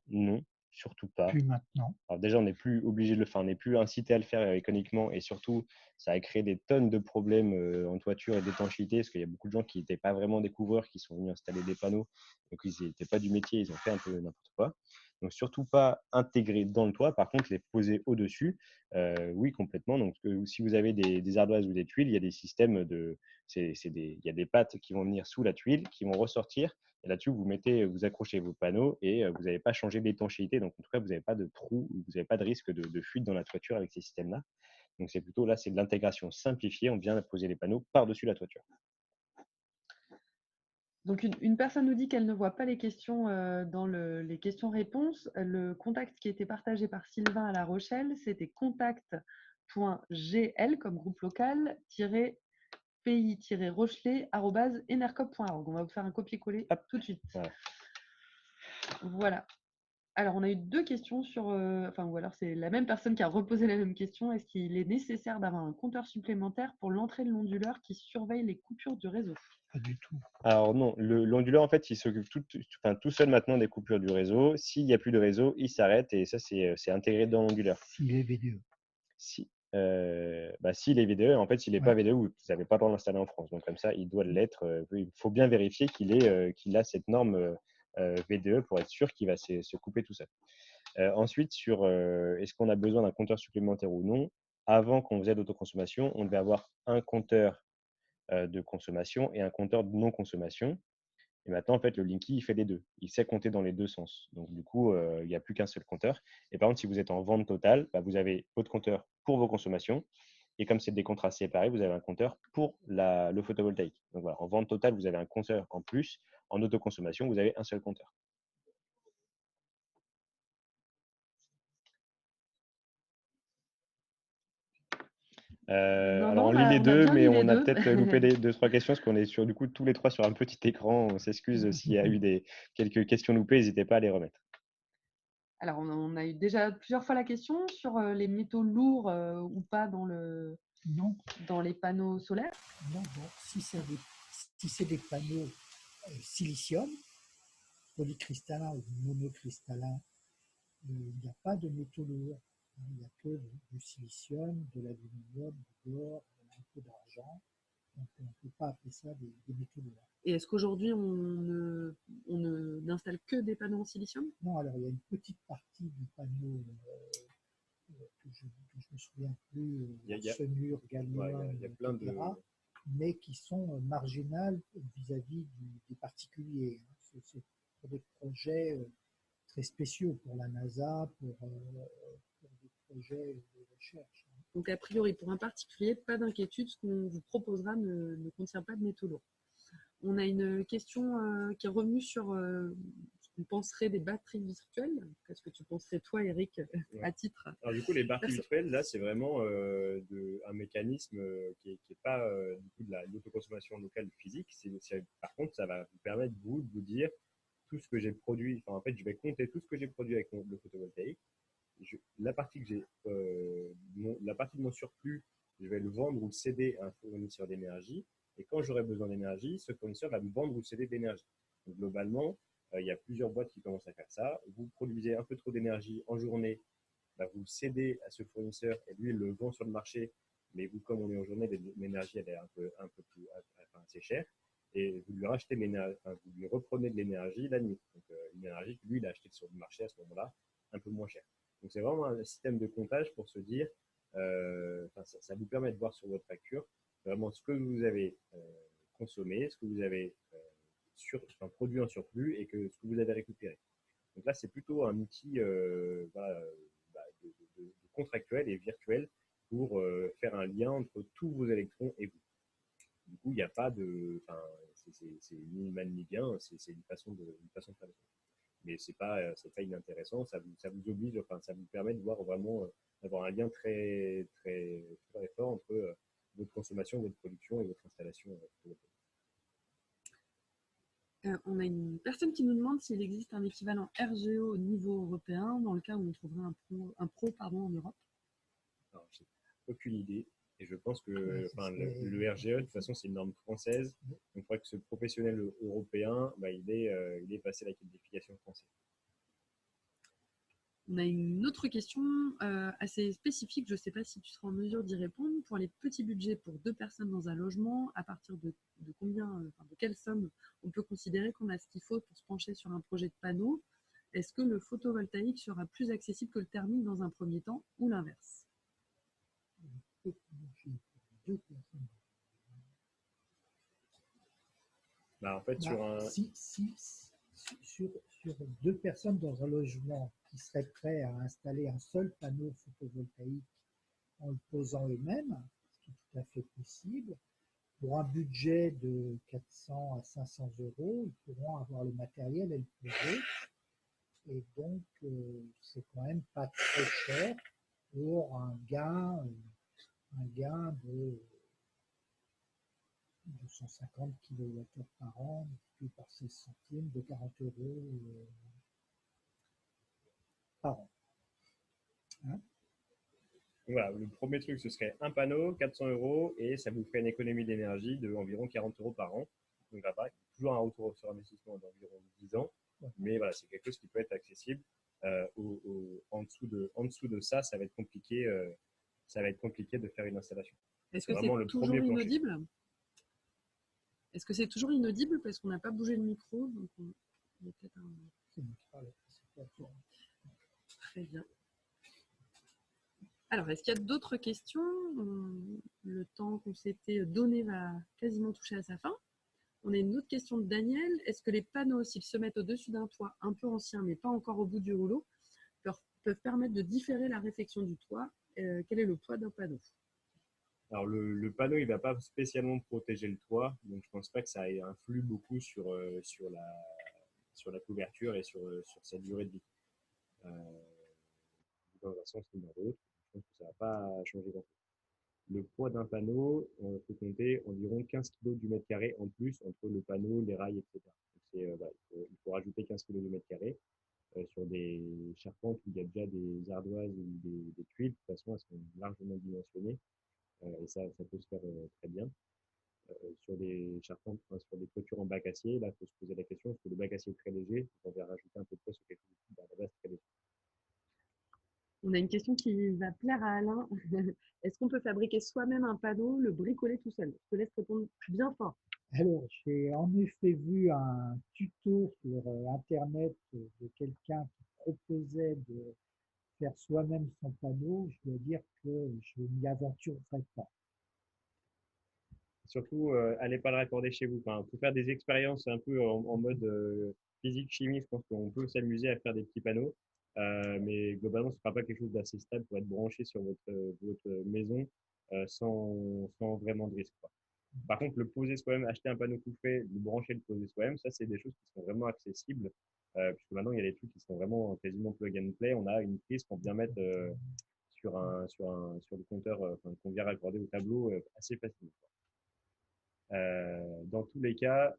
Speaker 2: surtout pas.
Speaker 3: Plus maintenant.
Speaker 2: Alors déjà, on n'est plus obligé de le faire, on n'est plus incité à le faire économiquement et surtout, ça a créé des tonnes de problèmes en toiture et d'étanchéité parce qu'il y a beaucoup de gens qui n'étaient pas vraiment découvreurs qui sont venus installer des panneaux, donc ils n'étaient pas du métier, ils ont fait un peu n'importe quoi. Donc surtout pas intégrer dans le toit, par contre les poser au-dessus, oui complètement. Donc si vous avez des ardoises ou des tuiles, il y a des systèmes il y a des pattes qui vont venir sous la tuile, qui vont ressortir. Et là-dessus, vous accrochez vos panneaux et vous n'avez pas changé d'étanchéité. Donc, en tout cas, vous n'avez pas de trou, vous n'avez pas de risque de fuite dans la toiture avec ces systèmes-là. Donc, c'est plutôt là, c'est de l'intégration simplifiée. On vient poser les panneaux par-dessus la toiture.
Speaker 1: Donc, une personne nous dit qu'elle ne voit pas les questions dans les questions-réponses. Le contact qui a été partagé par Sylvain à La Rochelle, c'était contact .gl comme groupe local pays-rochelet@enercop.org. On va vous faire un copier-coller tout de suite.
Speaker 2: Voilà.
Speaker 1: Voilà. Alors, on a eu 2 questions sur, ou alors c'est la même personne qui a reposé la même question. Est-ce qu'il est nécessaire d'avoir un compteur supplémentaire pour l'entrée de l'onduleur qui surveille les coupures du réseau?
Speaker 3: Pas du tout.
Speaker 2: Alors non, l'onduleur, en fait, il s'occupe tout seul maintenant des coupures du réseau. S'il n'y a plus de réseau, il s'arrête et ça, c'est intégré dans l'onduleur.
Speaker 3: S'il est VDE.
Speaker 2: S'il est VDE, en fait, s'il n'est pas
Speaker 3: Ouais.
Speaker 2: VDE, vous n'avez pas le droit de l'installer en France. Donc comme ça, il doit l'être. Il faut bien vérifier qu'il a cette norme VDE pour être sûr qu'il va se couper tout seul. Ensuite, sur est-ce qu'on a besoin d'un compteur supplémentaire ou non, avant qu'on faisait l'autoconsommation, on devait avoir un compteur de consommation et un compteur de non-consommation. Et maintenant, en fait, le Linky, il fait les deux. Il sait compter dans les deux sens. Donc, du coup, il n'y a plus qu'un seul compteur. Et par contre, si vous êtes en vente totale, vous avez votre compteur pour vos consommations. Et comme c'est des contrats séparés, vous avez un compteur pour le photovoltaïque. Donc, voilà, en vente totale, vous avez un compteur en plus. En autoconsommation, vous avez un seul compteur. Alors, on lit les deux, mais on a peut-être loupé 2-3 questions parce qu'on est du coup tous les trois sur un petit écran. On s'excuse s'il y a eu quelques questions loupées, n'hésitez pas à les remettre.
Speaker 1: Alors, on a eu déjà plusieurs fois la question sur les métaux lourds ou pas dans les panneaux solaires.
Speaker 3: Non, bon, si c'est des panneaux silicium, polycristallins ou monocristallins, il n'y a pas de métaux lourds. Il n'y a que du silicium, de l'aluminium, du bore, un peu d'argent. Donc, on ne peut pas appeler ça des métaux lourds.
Speaker 1: Et est-ce qu'aujourd'hui, on n'installe que des panneaux en silicium?
Speaker 3: Non, alors il y a une petite partie du panneau que je ne me souviens plus, chenure, gallium, etc., mais qui sont marginales vis-à-vis des particuliers. C'est pour des projets très spéciaux pour la NASA, pour des projets de recherche.
Speaker 1: Donc, a priori, pour un particulier, pas d'inquiétude, ce qu'on vous proposera ne contient pas de métaux lourds. On a une question qui est revenue sur ce qu'on penserait des batteries virtuelles. Qu'est-ce que tu penserais, toi, Eric, à titre?
Speaker 2: Alors, du coup, les batteries virtuelles, là, c'est vraiment un mécanisme qui n'est pas du coup de l'autoconsommation locale physique. Par contre, ça va vous permettre, de vous dire tout ce que j'ai produit. Enfin, en fait, je vais compter tout ce que j'ai produit avec le photovoltaïque. La partie de mon surplus, je vais le vendre ou le céder à un fournisseur d'énergie. Et quand j'aurai besoin d'énergie, ce fournisseur va me vendre ou céder d'énergie. Donc, globalement, il y a plusieurs boîtes qui commencent à faire ça. Vous produisez un peu trop d'énergie en journée, vous le cédez à ce fournisseur et lui, il le vend sur le marché. Mais vous, comme on est en journée, l'énergie, elle est un peu plus, assez chère. Et vous lui rachetez vous lui reprenez de l'énergie la nuit. Donc, une énergie que lui, il a acheté sur le marché à ce moment-là, un peu moins cher. Donc, c'est vraiment un système de comptage pour se dire, ça vous permet de voir sur votre facture vraiment ce que vous avez consommé, ce que vous avez produit en surplus et ce que vous avez récupéré. Donc là, c'est plutôt un outil de contractuel et virtuel pour faire un lien entre tous vos électrons et vous. Du coup, il n'y a pas de, c'est ni mal ni bien, c'est une façon de faire les choses. Mais c'est pas inintéressant, ça vous oblige, ça vous permet de voir vraiment d'avoir un lien très très très fort entre votre consommation, votre production et votre installation.
Speaker 1: On a une personne qui nous demande s'il existe un équivalent RGO au niveau européen dans le cas où on trouverait un pro en Europe.
Speaker 2: Alors, j'ai aucune idée. Et je pense que le RGE, de toute façon, c'est une norme française. Donc, il faudrait que ce professionnel européen, il ait passé la qualification française.
Speaker 1: On a une autre question assez spécifique. Je ne sais pas si tu seras en mesure d'y répondre. Pour les petits budgets pour 2 personnes dans un logement, à partir de quelle somme on peut considérer qu'on a ce qu'il faut pour se pencher sur un projet de panneau? Est-ce que le photovoltaïque sera plus accessible que le thermique dans un premier temps ou l'inverse?
Speaker 2: En fait,
Speaker 3: sur 2 personnes dans un logement qui seraient prêts à installer un seul panneau photovoltaïque en le posant eux-mêmes, ce qui est tout à fait possible, pour un budget de 400 à 500 euros, ils pourront avoir le matériel et le poser. Et donc, c'est quand même pas très cher pour un gain un gain de 250 kWh par an, multiplié par 16 centimes, de 40 euros par an. Hein?
Speaker 2: Voilà, le premier truc, ce serait un panneau, 400 euros, et ça vous ferait une économie d'énergie de environ 40 euros par an. Donc là, pareil, toujours un retour sur investissement d'environ 10 ans. Mais voilà, c'est quelque chose qui peut être accessible. En dessous de ça, ça va être compliqué, de faire une installation.
Speaker 4: Est-ce
Speaker 2: C'est
Speaker 4: que
Speaker 2: vraiment
Speaker 4: c'est
Speaker 2: le
Speaker 4: toujours
Speaker 2: premier plancher.
Speaker 4: inaudible? Est-ce que c'est toujours inaudible parce qu'on n'a pas bougé le micro, donc il y a peut-être un...
Speaker 3: C'est neutral, c'est pas bon.
Speaker 4: Très bien. Alors, est-ce qu'il y a d'autres questions? Le temps qu'on s'était donné va quasiment toucher à sa fin. On a une autre question de Daniel. Est-ce que les panneaux, s'ils se mettent au-dessus d'un toit un peu ancien, mais pas encore au bout du rouleau, peuvent permettre de différer la réfection du toit? Quel est le poids d'un panneau?
Speaker 2: Alors, le panneau, il ne va pas spécialement protéger le toit, donc je ne pense pas que ça influe beaucoup sur la couverture et sur sa durée de vie. Dans un sens ou dans l'autre, je pense que ça ne va pas changer grand-chose. Le poids d'un panneau, on peut compter environ 15 kg du mètre carré en plus entre le panneau, les rails, etc. Donc voilà, il faut rajouter 15 kg du mètre carré. Sur des charpentes où il y a déjà des ardoises ou des tuiles, de toute façon, elles sont largement dimensionnées et ça peut se faire très bien. Sur des charpentes, enfin, sur des toitures en bac acier, là, il faut se poser la question, est-ce que le bac acier est très léger? On va rajouter un peu de poids sur quelque chose de à la base très léger.
Speaker 4: On a une question qui va plaire à Alain. Est-ce qu'on peut fabriquer soi-même un panneau, le bricoler tout seul? Je te laisse répondre bien fort.
Speaker 3: Alors, j'ai en effet vu un tuto sur Internet de quelqu'un qui proposait de faire soi-même son panneau. Je dois dire que je n'y aventurerai pas.
Speaker 2: Surtout, allez pas le raccorder chez vous. Enfin, pour faire des expériences un peu en mode physique-chimie, je pense qu'on peut s'amuser à faire des petits panneaux. Mais globalement, ce ne sera pas quelque chose d'assez stable pour être branché sur votre maison sans vraiment de risque, quoi. Par contre, le poser soi-même, acheter un panneau tout fait, le brancher, le poser soi-même, ça, c'est des choses qui sont vraiment accessibles. Puisque maintenant, il y a des trucs qui sont vraiment quasiment plug and play. On a une prise qu'on vient mettre sur le compteur, qu'on vient raccorder au tableau assez facilement. Dans tous les cas,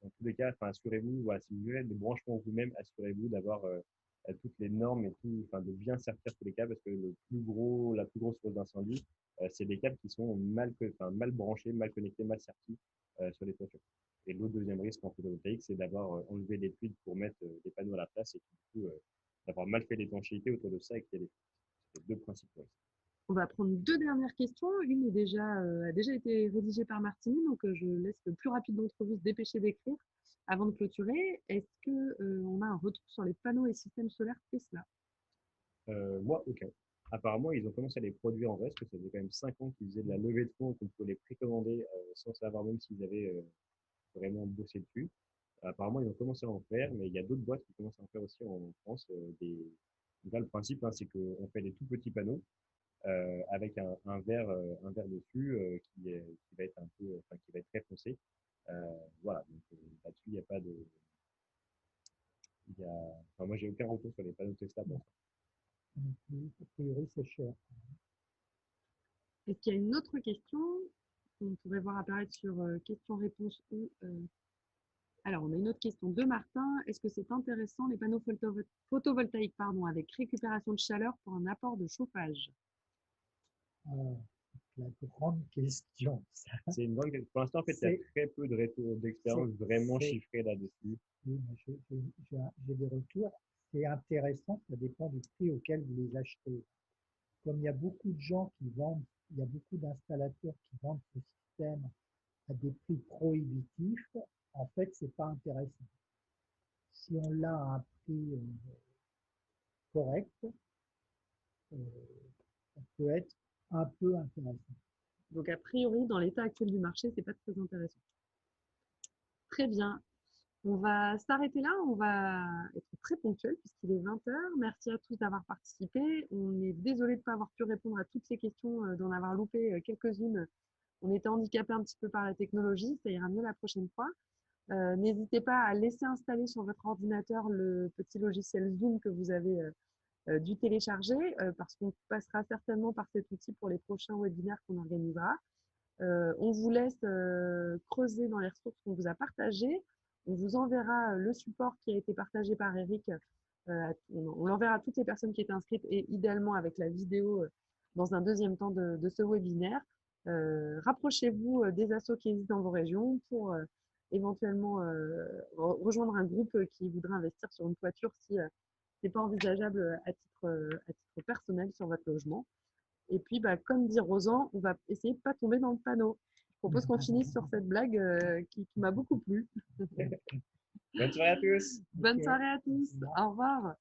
Speaker 2: enfin, assurez-vous, voilà, si vous avez des branchements vous-même, assurez-vous d'avoir toutes les normes et tout, enfin, de bien sertir tous les câbles parce que la plus grosse cause d'incendie, c'est des câbles qui sont mal branchés, mal connectés, mal sertis sur les toitures. Et l'autre deuxième risque en photovoltaïque, c'est d'avoir enlevé des tuiles pour mettre des panneaux à la place et du coup, d'avoir mal fait l'étanchéité autour de ça et qu'il y a des fuites. C'est les deux principaux risques.
Speaker 4: On va prendre deux dernières questions. Une a déjà été rédigée par Martine, donc je laisse le plus rapide d'entre vous se dépêcher d'écrire avant de clôturer. Est-ce qu'on a un retour sur les panneaux et systèmes solaires Tesla?
Speaker 2: Moi, aucun. Apparemment, ils ont commencé à les produire en vrai, parce que ça faisait quand même 5 ans qu'ils faisaient de la levée de fonds et qu'on pouvait les précommander sans savoir même s'ils avaient vraiment bossé dessus. Apparemment, ils ont commencé à en faire, mais il y a d'autres boîtes qui commencent à en faire aussi en France. Donc là, le principe, hein, c'est qu'on fait des tout petits panneaux avec un verre dessus qui va être qui va être très foncé. Voilà, donc là-dessus, il n'y a pas de. Enfin, moi, j'ai aucun retour sur les panneaux Tesla. Bon.
Speaker 3: A priori, c'est cher.
Speaker 4: Est-ce qu'il y a une autre question qu'on pourrait voir apparaître sur questions-réponses ou Alors, on a une autre question de Martin. Est-ce que c'est intéressant les panneaux photovoltaïques avec récupération de chaleur pour un apport de chauffage?
Speaker 3: La grande question.
Speaker 2: C'est une bonne question. Pour l'instant, en fait, il y a très peu de retours d'expérience vraiment chiffrés là-dessus.
Speaker 3: Oui, j'ai des retours. C'est intéressant, ça dépend du prix auquel vous les achetez. Comme il y a beaucoup de gens qui vendent, il y a beaucoup d'installateurs qui vendent ce système à des prix prohibitifs, en fait, c'est pas intéressant. Si on l'a à un prix correct, ça peut être un peu intéressant.
Speaker 4: Donc, a priori, dans l'état actuel du marché, c'est pas très intéressant. Très bien. On va s'arrêter là. On va être très ponctuel puisqu'il est 20 h. Merci à tous d'avoir participé. On est désolé de ne pas avoir pu répondre à toutes ces questions, d'en avoir loupé quelques-unes. On était handicapé un petit peu par la technologie. Ça ira mieux la prochaine fois. N'hésitez pas à laisser installer sur votre ordinateur le petit logiciel Zoom que vous avez du télécharger parce qu'on passera certainement par cet outil pour les prochains webinaires qu'on organisera. On vous laisse creuser dans les ressources qu'on vous a partagées. On vous enverra le support qui a été partagé par Eric. On l'enverra à toutes les personnes qui étaient inscrites et idéalement avec la vidéo dans un deuxième temps de ce webinaire. Rapprochez-vous des assos qui existent dans vos régions pour éventuellement rejoindre un groupe qui voudrait investir sur une toiture si ce n'est pas envisageable à titre personnel sur votre logement. Et puis, comme dit Rosan, on va essayer de ne pas tomber dans le panneau. Je propose qu'on finisse sur cette blague qui m'a beaucoup plu.
Speaker 2: Bonne soirée à tous.
Speaker 4: Bonne soirée à tous. Au revoir.